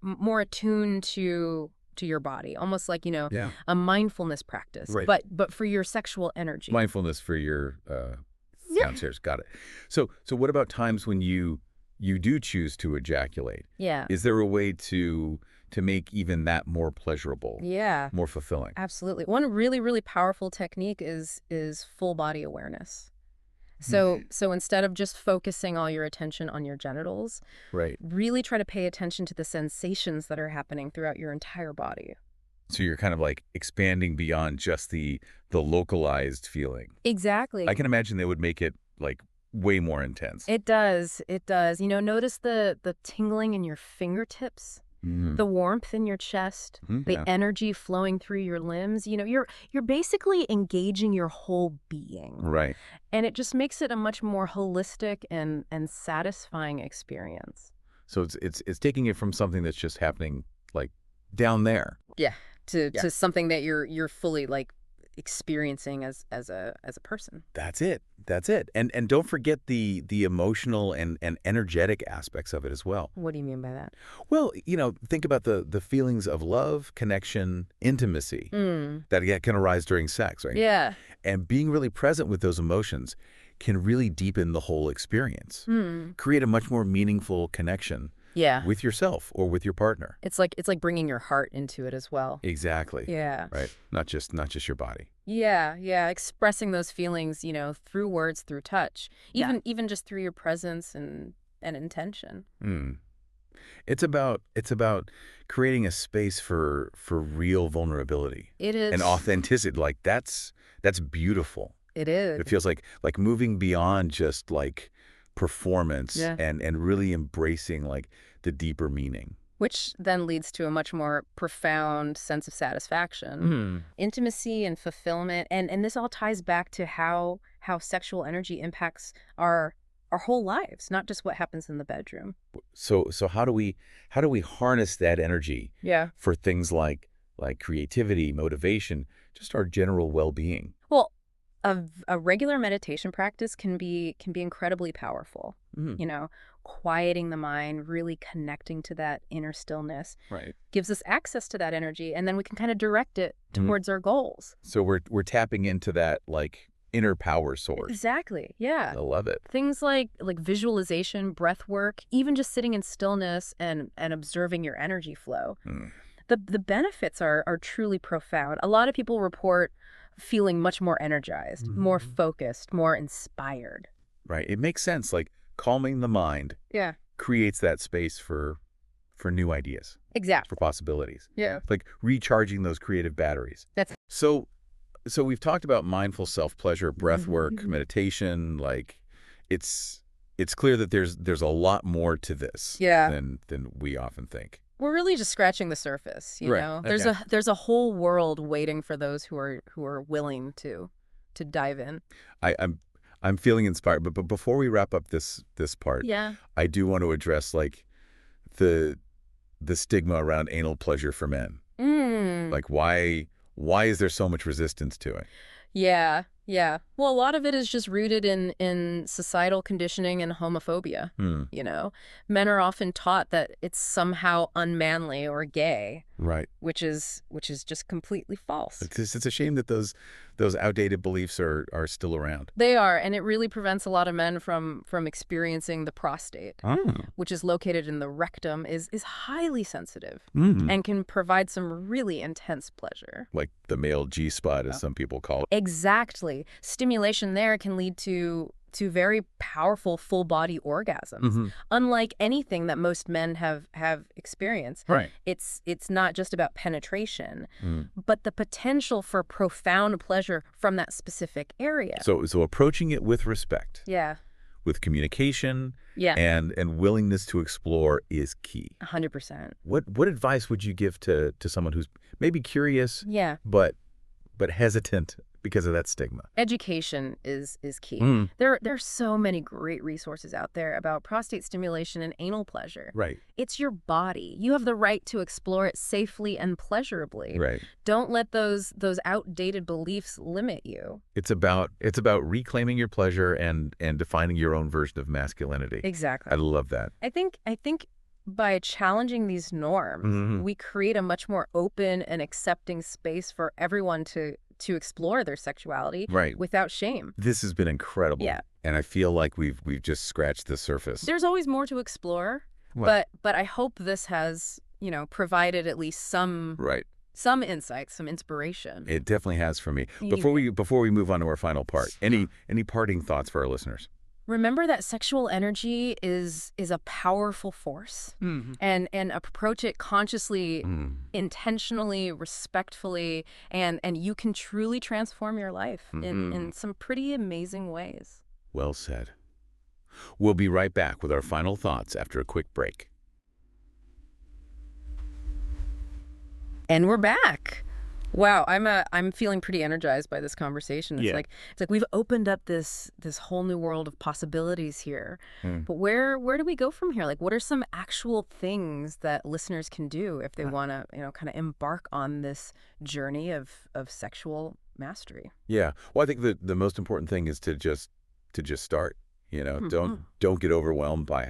attuned to your body, almost like, Yeah. a mindfulness practice, Right. but for your sexual energy. Mindfulness for your Yeah. downstairs. Got it. So what about times when you you do choose to ejaculate, Yeah. is there a way to make even that more pleasurable, Yeah. more fulfilling? Absolutely. One really, really powerful technique is full body awareness. Hmm. So instead of just focusing all your attention on your genitals, Right. really try to pay attention to the sensations that are happening throughout your entire body. So you're kind of like expanding beyond just the localized feeling. I Exactly. can imagine they would make it like way more intense. It does. It does. Notice the tingling in your fingertips, Mm. the warmth in your chest, the Yeah. energy flowing through your limbs. You're basically engaging your whole being. Right. And it just makes it a much more holistic and satisfying experience. So it's taking it from something that's just happening like down there. Yeah. To Yeah. to something that you're fully like experiencing as a person. That's it. That's it. And don't forget the emotional and energetic aspects of it as well. What do you mean by that? Well, think about the feelings of love, connection, intimacy Mm. that can arise during sex, right? Yeah. And being really present with those emotions can really deepen the whole experience, Mm. create a much more meaningful connection Yeah. with yourself or with your partner. It's like bringing your heart into it as well. Exactly. Yeah. Right. Not just your body. Yeah, yeah, expressing those feelings, through words, through touch, Yeah. even just through your presence and intention. Mm. It's about creating a space for real vulnerability It and is. authenticity. Like that's beautiful. It is. It feels like moving beyond just like performance Yeah. and really embracing like the deeper meaning. Which then leads to a much more profound sense of satisfaction, Mm. intimacy and fulfillment. And this all ties back to how sexual energy impacts our whole lives, not just what happens in the bedroom. So how do we harness that energy Yeah. for things like creativity, motivation, just our general well-being? Well, a regular meditation practice can be incredibly powerful. Mm. Quieting the mind, really connecting to that inner stillness Right. gives us access to that energy, and then we can kind of direct it Mhm. towards our goals. So we're tapping into that like inner power source. Exactly. Yeah. I love it. Things like visualization, breath work, even just sitting in stillness and observing your energy flow. Mm. The benefits are truly profound. A lot of people report feeling much more energized, more Mhm. focused, more inspired. Right. It makes sense. Like calming the mind Yeah. creates that space for new ideas, Exactly. for possibilities. Yeah. Like recharging those creative batteries. That's So we've talked about mindful self-pleasure, breath work, Mhm. meditation, like it's clear that there's a lot more to this Yeah. than we often think. We're really just scratching the surface, Right. There's Okay. a whole world waiting for those who are willing to dive in. I'm feeling inspired, but before we wrap up this part, Yeah. I do want to address like the stigma around anal pleasure for men. Mm. Like why is there so much resistance to it? Yeah. Yeah. Well, a lot of it is just rooted in societal conditioning and homophobia. Hmm. Men are often taught that it's somehow unmanly or gay, Right. which is just completely false. It's a shame that those outdated beliefs are still around. They are, and it really prevents a lot of men from experiencing the prostate, Oh. which is located in the rectum, is highly sensitive Mm. and can provide some really intense pleasure. Like the male G-spot, as some people call it. Exactly. Stimulation there can lead to very powerful full body orgasms. Mm-hmm. Unlike anything that most men have experienced, Right. it's not just about penetration, Mm. but the potential for profound pleasure from that specific area. So approaching it with respect, Yeah. with communication, Yeah. and willingness to explore is key. 100%. What advice would you give to someone who's maybe curious Yeah. but hesitant because of that stigma? Education is key. Mm. There are so many great resources out there about prostate stimulation and anal pleasure. Right. It's your body. You have the right to explore it safely and pleasurably. Right. Don't let those outdated beliefs limit you. It's about reclaiming your pleasure and defining your own version of masculinity. Exactly. I love that. I think by challenging these norms, Mhm. we create a much more open and accepting space for everyone to to explore their sexuality Right. without shame. This has been incredible. Yeah. And I feel like we've just scratched the surface. There's always more to explore, Well, but I hope this has, provided at least right. some insight, some inspiration. It definitely has for me. You- Before we move on to our final part, any parting thoughts for our listeners? Remember that sexual energy is a powerful force, and approach it consciously, intentionally, respectfully, and you can truly transform your life in some pretty amazing ways. Well said. We'll be right back with our final thoughts after a quick break. And we're back. Wow, I'm feeling pretty energized by this conversation. It's Yeah. like we've opened up this whole new world of possibilities here. But where do we go from here? Like, what are some actual things that listeners can do if they want to, kind of embark on this journey of sexual mastery? Yeah. Well, I think the most important thing is to just start. Don't get overwhelmed by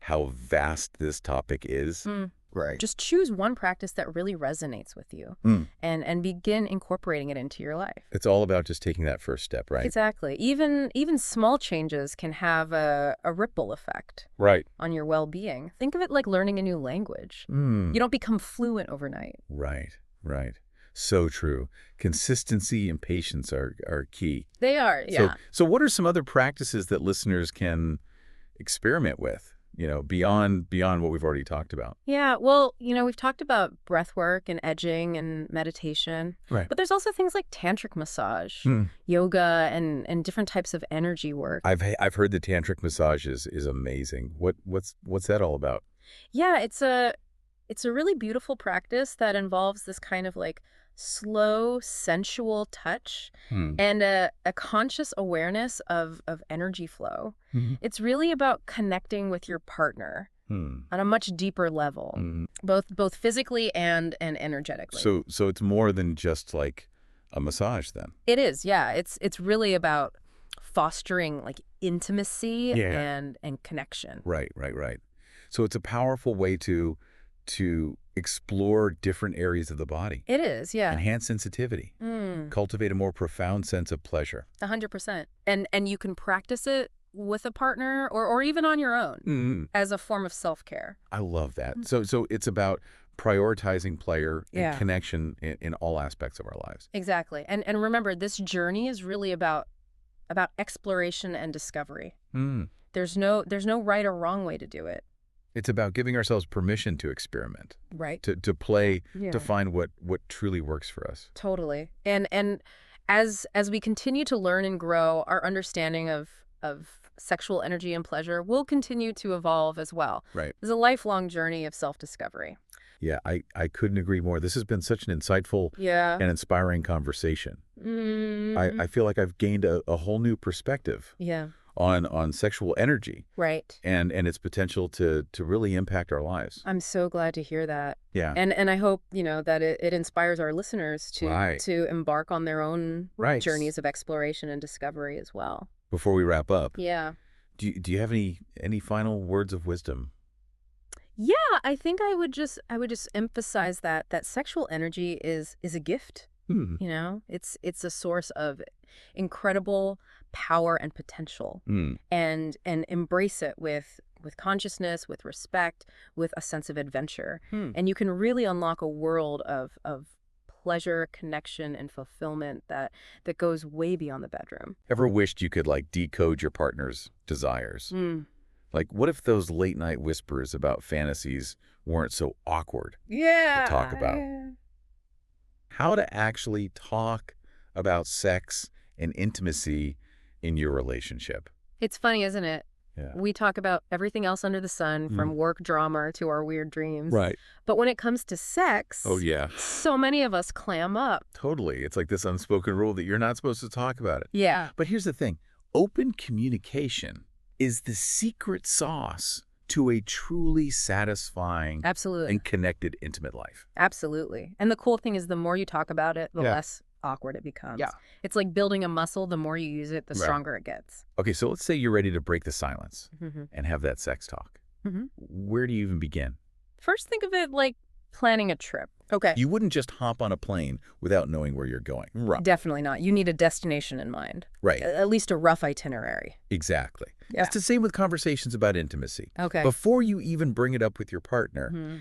how vast this topic is. Right. Just choose one practice that really resonates with you and begin incorporating it into your life. It's all about just taking that first step, right? Exactly. Even small changes can have a ripple effect Right. on your well-being. Think of it like learning a new language. You don't become fluent overnight. Right. Right. So true. Consistency and patience are key. They are, yeah. So what are some other practices that listeners can experiment with, beyond what we've already talked about? Yeah, well, we've talked about breath work and edging and meditation. Right. But there's also things like tantric massage, yoga, and different types of energy work. I've heard the tantric massage is amazing. What's that all about? Yeah, it's a really beautiful practice that involves this kind of like slow, sensual touch and a conscious awareness of energy flow. It's really about connecting with your partner on a much deeper level, both physically and energetically. So it's more than just like a massage then? It is, yeah. It's really about fostering like intimacy and connection. Right. So it's a powerful way to explore different areas of the body. It is, yeah. Enhance sensitivity. Cultivate a more profound sense of pleasure. 100%. And you can practice it with a partner or even on your own as a form of self-care. I love that. So it's about prioritizing pleasure and connection in all aspects of our lives. Exactly. And remember, this journey is really about exploration and discovery. There's no right or wrong way to do it. It's about giving ourselves permission to experiment. Right. To play, to find what truly works for us. Totally. And as we continue to learn and grow, our understanding of sexual energy and pleasure will continue to evolve as well. Right. It's a lifelong journey of self-discovery. Yeah, I couldn't agree more. This has been such an insightful and inspiring conversation. I feel like I've gained a whole new perspective on sexual energy. Right. And its potential to really impact our lives. I'm so glad to hear that. Yeah. And I hope, that it inspires our listeners to embark on their own journeys of exploration and discovery as well. Before we wrap up, yeah. Do you have any final words of wisdom? Yeah, I think I would just emphasize that sexual energy is a gift. It's a source of incredible power and potential, and embrace it with consciousness, with respect, with a sense of adventure, and you can really unlock a world of pleasure, connection, and fulfillment that goes way beyond the bedroom. Ever wished you could decode your partner's desires? What if those late night whispers about fantasies weren't so awkward to talk about? How to actually talk about sex and intimacy in your relationship. It's funny, isn't it? Yeah. We talk about everything else under the sun, from work drama to our weird dreams. Right. But when it comes to sex, so many of us clam up. Totally. It's like this unspoken rule that you're not supposed to talk about it. Yeah. But here's the thing. Open communication is the secret sauce to a truly satisfying and connected intimate life. Absolutely. And the cool thing is the more you talk about it, the less awkward it becomes. Yeah. It's like building a muscle. The more you use it, the stronger it gets. Okay, so let's say you're ready to break the silence and have that sex talk. Where do you even begin? First, think of it like Planning a trip. Okay. You wouldn't just hop on a plane without knowing where you're going. Right. Definitely not. You need a destination in mind. Right. At least a rough itinerary. Exactly. Yeah. It's the same with conversations about intimacy. Okay. Before you even bring it up with your partner, Mm-hmm.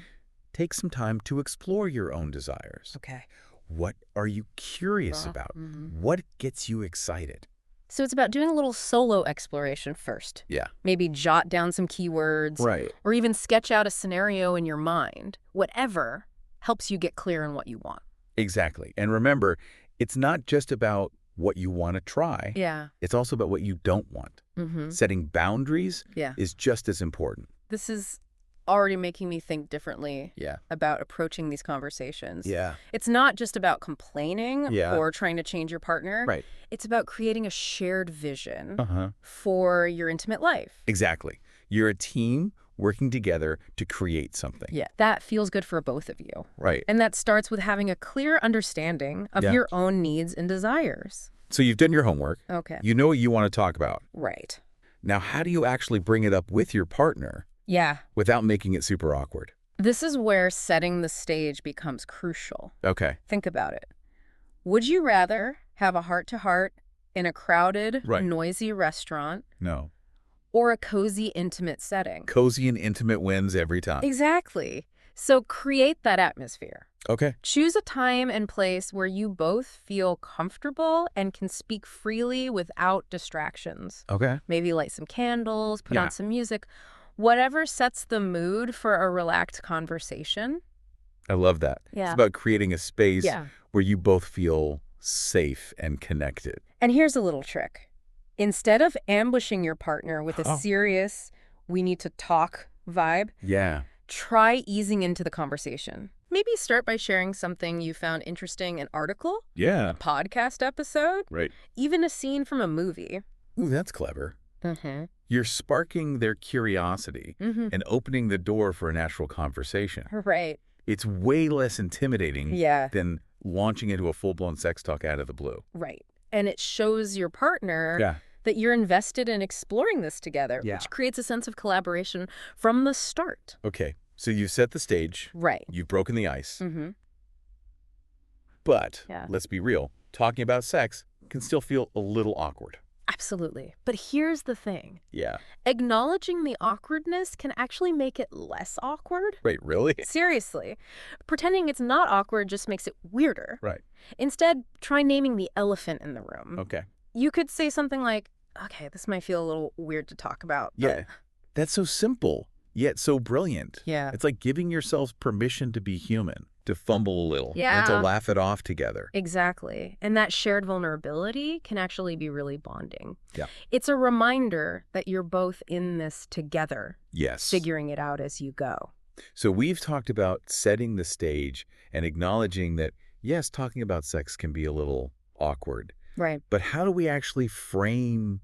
take some time to explore your own desires. Okay. What are you curious about? Mm-hmm. What gets you excited? So it's about doing a little solo exploration first. Yeah. Maybe jot down some keywords. Right. Or even sketch out a scenario in your mind. Whatever helps you get clear on what you want. Exactly. And remember, it's not just about what you want to try. Yeah. It's also about what you don't want. Mm-hmm. Setting boundaries Yeah. is just as important. This is already making me think differently Yeah. about approaching these conversations. Yeah. It's not just about complaining Yeah. or trying to change your partner. Right. It's about creating a shared vision Uh-huh. for your intimate life. Exactly. You're a team working together to create something. Yeah. That feels good for both of you. Right. And that starts with having a clear understanding of Yeah. your own needs and desires. So you've done your homework. Okay. You know what you want to talk about. Right. Now, how do you actually bring it up with your partner Yeah. without making it super awkward? This is where setting the stage becomes crucial. Okay. Think about it. Would you rather have a heart-to-heart in a crowded, Right. noisy restaurant No. or a cozy, intimate setting? Cozy and intimate wins every time. Exactly. So create that atmosphere. Okay. Choose a time and place where you both feel comfortable and can speak freely without distractions. Okay. Maybe light some candles, put Yeah. on some music, whatever sets the mood for a relaxed conversation. I love that. Yeah. It's about creating a space Yeah. where you both feel safe and connected. And here's a little trick. Instead of ambushing your partner with a Oh. serious, we need to talk vibe, Yeah. try easing into the conversation. Maybe start by sharing something you found interesting, an article, Yeah. a podcast episode, Right. even a scene from a movie. Ooh, that's clever. Mm-hmm. You're sparking their curiosity Mm-hmm. and opening the door for a natural conversation. Right. It's way less intimidating Yeah. than launching into a full-blown sex talk out of the blue. Right. And it shows your partner Yeah. that you're invested in exploring this together, Yeah. which creates a sense of collaboration from the start. Okay. So you've set the stage. Right. You've broken the ice. Mm-hmm. But Yeah. let's be real. Talking about sex can still feel a little awkward. Absolutely. But here's the thing. Yeah. Acknowledging the awkwardness can actually make it less awkward. Wait, really? Seriously. Pretending it's not awkward just makes it weirder. Right. Instead, try naming the elephant in the room. Okay. You could say something like, okay, this might feel a little weird to talk about. but-" Yeah. That's so simple, yet so brilliant. Yeah. It's like giving yourselves permission to be human, to fumble a little, Yeah. and to laugh it off together. Exactly. And that shared vulnerability can actually be really bonding. Yeah. It's a reminder that you're both in this together, Yes. figuring it out as you go. So we've talked about setting the stage and acknowledging that, yes, talking about sex can be a little awkward. Right. But how do we actually frame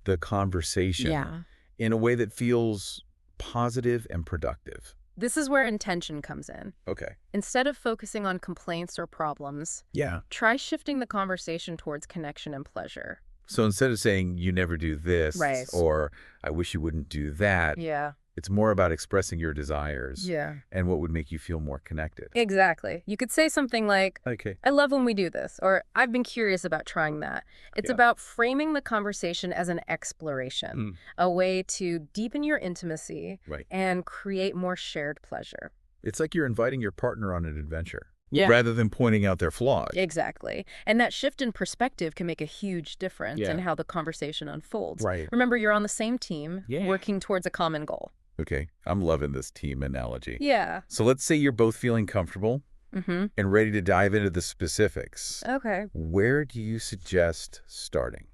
the conversation Yeah. in a way that feels positive and productive? This is where intention comes in. Okay. Instead of focusing on complaints or problems, Yeah. try shifting the conversation towards connection and pleasure. So instead of saying, you never do this, Right. or I wish you wouldn't do that, Yeah. it's more about expressing your desires Yeah. and what would make you feel more connected. Exactly. You could say something like, Okay. I love when we do this, or I've been curious about trying that. It's Yeah. about framing the conversation as an exploration, a way to deepen your intimacy Right. and create more shared pleasure. It's like you're inviting your partner on an adventure Yeah. rather than pointing out their flaws. Exactly. And that shift in perspective can make a huge difference Yeah. in how the conversation unfolds. Right. Remember, you're on the same team, Yeah. working towards a common goal. Okay. I'm loving this team analogy. Yeah. So let's say you're both feeling comfortable Mm-hmm. and ready to dive into the specifics. Okay. Where do you suggest starting?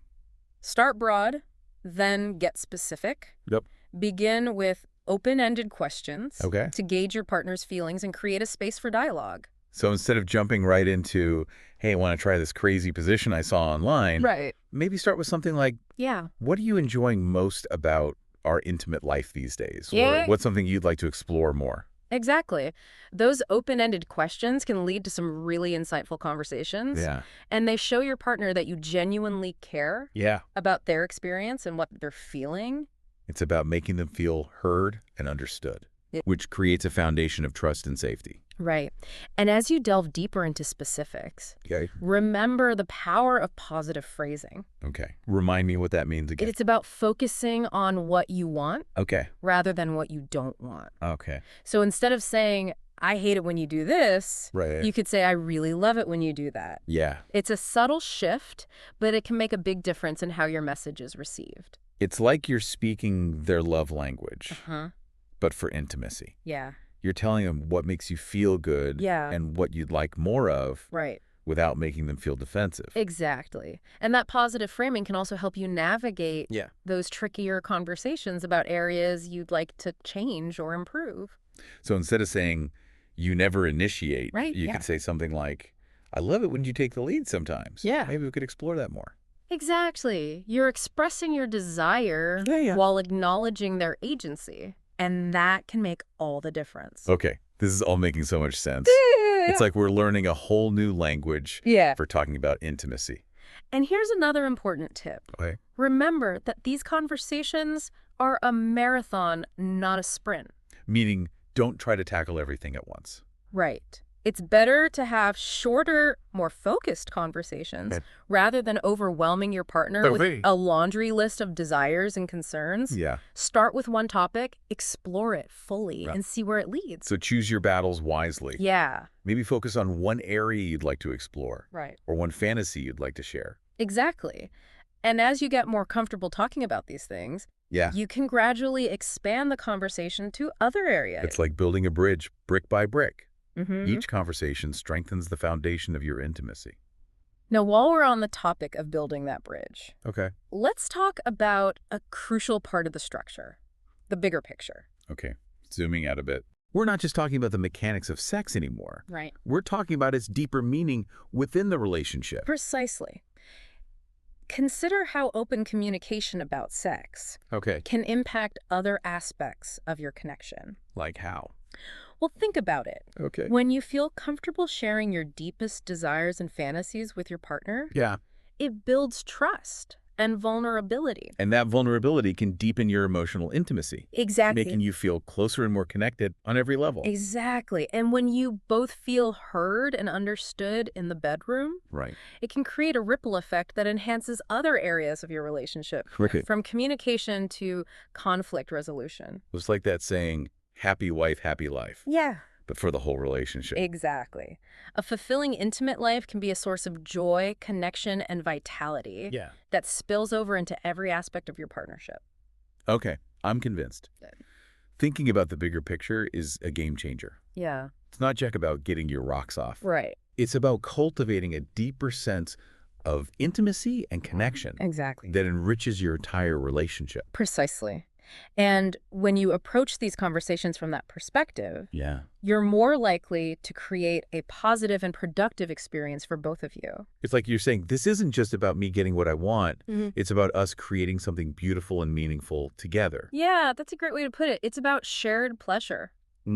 Start broad, then get specific. Yep. Begin with open-ended questions Okay. to gauge your partner's feelings and create a space for dialogue. So instead of jumping right into, hey, I want to try this crazy position I saw online, Right. maybe start with something like, Yeah. what are you enjoying most about our intimate life these days? Yeah. Or what's something you'd like to explore more? Exactly. Those open-ended questions can lead to some really insightful conversations. Yeah. And they show your partner that you genuinely care Yeah. about their experience and what they're feeling. It's about making them feel heard and understood. which creates a foundation of trust and safety. Right. And as you delve deeper into specifics, Okay. remember the power of positive phrasing. Okay. Remind me what that means again. It's about focusing on what you want Okay. rather than what you don't want. Okay. So instead of saying, I hate it when you do this, Right. you could say, I really love it when you do that. Yeah. It's a subtle shift, but it can make a big difference in how your message is received. It's like you're speaking their love language, Uh-huh. but for intimacy. Yeah. You're telling them what makes you feel good Yeah. and what you'd like more of Right. without making them feel defensive. Exactly. And that positive framing can also help you navigate those trickier conversations about areas you'd like to change or improve. So instead of saying, you never initiate, Right, you yeah. could say something like, I love it when you take the lead sometimes. Yeah. Maybe we could explore that more. Exactly. You're expressing your desire Yeah. while acknowledging their agency. And that can make all the difference. Okay. This is all making so much sense. It's like we're learning a whole new language for talking about intimacy. And here's another important tip. Okay. Remember that these conversations are a marathon, not a sprint. Meaning, don't try to tackle everything at once. Right. It's better to have shorter, more focused conversations rather than overwhelming your partner with a laundry list of desires and concerns. Yeah. Start with one topic, explore it fully, and see where it leads. So choose your battles wisely. Yeah. Maybe focus on one area you'd like to explore. Right. Or one fantasy you'd like to share. Exactly. And as you get more comfortable talking about these things, you can gradually expand the conversation to other areas. It's like building a bridge, brick by brick. Mm-hmm. Each conversation strengthens the foundation of your intimacy. Now, while we're on the topic of building that bridge, Okay. let's talk about a crucial part of the structure, the bigger picture. Okay. Zooming out a bit. We're not just talking about the mechanics of sex anymore. Right. We're talking about its deeper meaning within the relationship. Precisely. Consider how open communication about sex can impact other aspects of your connection. Like how? Well, think about it. Okay. When you feel comfortable sharing your deepest desires and fantasies with your partner, it builds trust and vulnerability. And that vulnerability can deepen your emotional intimacy. Exactly. Making you feel closer and more connected on every level. Exactly. And when you both feel heard and understood in the bedroom, it can create a ripple effect that enhances other areas of your relationship, from communication to conflict resolution. It's like that saying, happy wife, happy life. Yeah. But for the whole relationship. Exactly. A fulfilling intimate life can be a source of joy, connection, and vitality that spills over into every aspect of your partnership. Okay, I'm convinced. Thinking about the bigger picture is a game changer. Yeah. It's not just about getting your rocks off. Right. It's about cultivating a deeper sense of intimacy and connection. Exactly. That enriches your entire relationship. Precisely. And when you approach these conversations from that perspective, Yeah. you're more likely to create a positive and productive experience for both of you. It's like you're saying, this isn't just about me getting what I want. Mm-hmm. It's about us creating something beautiful and meaningful together. Yeah, that's a great way to put it. It's about shared pleasure,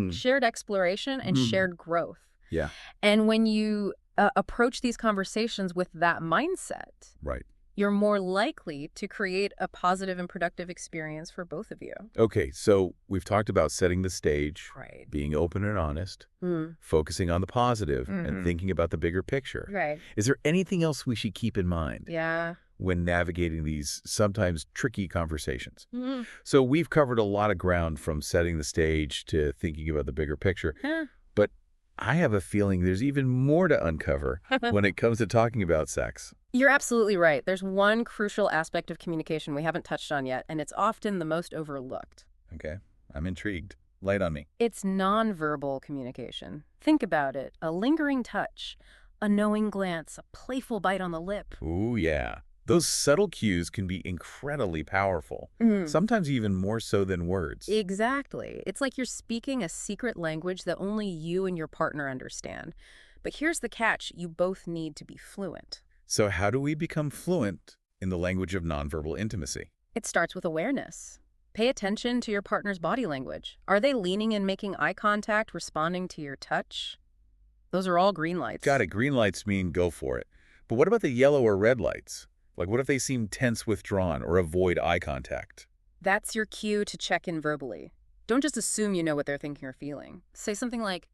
shared exploration, and shared growth. Yeah. And when you approach these conversations with that mindset, Right. you're more likely to create a positive and productive experience for both of you. Okay, so we've talked about setting the stage, Right. being open and honest, focusing on the positive, and thinking about the bigger picture. Right. Is there anything else we should keep in mind Yeah. when navigating these sometimes tricky conversations? Mm-hmm. So we've covered a lot of ground from setting the stage to thinking about the bigger picture. Huh. But I have a feeling there's even more to uncover when it comes to talking about sex. You're absolutely right. There's one crucial aspect of communication we haven't touched on yet, and it's often the most overlooked. Okay, I'm intrigued. Light on me. It's nonverbal communication. Think about it. A lingering touch, a knowing glance, a playful bite on the lip. Ooh, yeah. Those subtle cues can be incredibly powerful, sometimes even more so than words. Exactly. It's like you're speaking a secret language that only you and your partner understand. But here's the catch. You both need to be fluent. So how do we become fluent in the language of nonverbal intimacy? It starts with awareness. Pay attention to your partner's body language. Are they leaning and making eye contact, responding to your touch? Those are all green lights. Got it. Green lights mean go for it. But what about the yellow or red lights? Like what if they seem tense, withdrawn, or avoid eye contact? That's your cue to check in verbally. Don't just assume you know what they're thinking or feeling. Say something like,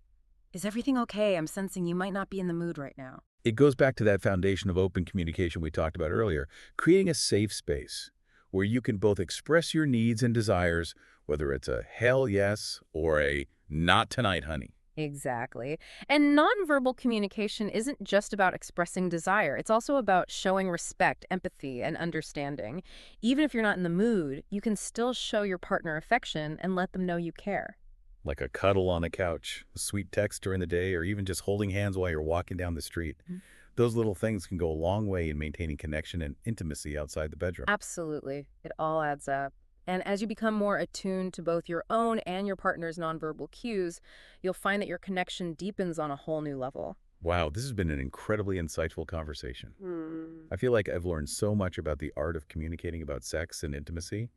"Is everything okay? I'm sensing you might not be in the mood right now." It goes back to that foundation of open communication we talked about earlier, creating a safe space where you can both express your needs and desires, whether it's a hell yes or a not tonight, honey. Exactly. And nonverbal communication isn't just about expressing desire. It's also about showing respect, empathy, and understanding. Even if you're not in the mood, you can still show your partner affection and let them know you care. Like a cuddle on a couch, a sweet text during the day, or even just holding hands while you're walking down the street. Mm. Those little things can go a long way in maintaining connection and intimacy outside the bedroom. Absolutely. It all adds up. And as you become more attuned to both your own and your partner's nonverbal cues, you'll find that your connection deepens on a whole new level. Wow, this has been an incredibly insightful conversation. Hmm. I feel like I've learned so much about the art of communicating about sex and intimacy,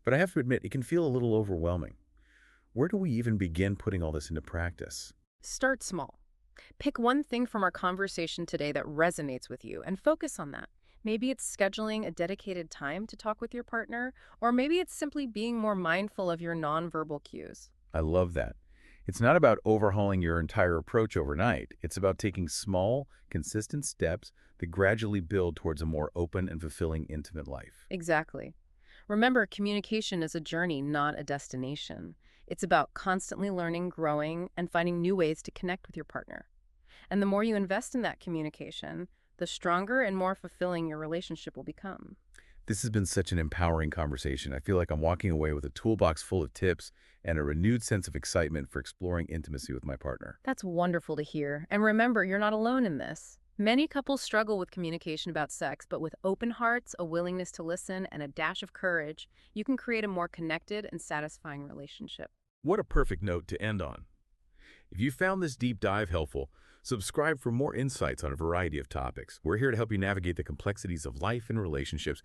but I have to admit, it can feel a little overwhelming. Where do we even begin putting all this into practice? Start small. Pick one thing from our conversation today that resonates with you and focus on that. Maybe it's scheduling a dedicated time to talk with your partner, or maybe it's simply being more mindful of your nonverbal cues. I love that. It's not about overhauling your entire approach overnight. It's about taking small, consistent steps that gradually build towards a more open and fulfilling intimate life. Exactly. Remember, communication is a journey, not a destination. It's about constantly learning, growing, and finding new ways to connect with your partner. And the more you invest in that communication, the stronger and more fulfilling your relationship will become. This has been such an empowering conversation. I feel like I'm walking away with a toolbox full of tips and a renewed sense of excitement for exploring intimacy with my partner. That's wonderful to hear. And remember, you're not alone in this. Many couples struggle with communication about sex, but with open hearts, a willingness to listen, and a dash of courage, you can create a more connected and satisfying relationship. What a perfect note to end on. If you found this deep dive helpful, subscribe for more insights on a variety of topics. We're here to help you navigate the complexities of life and relationships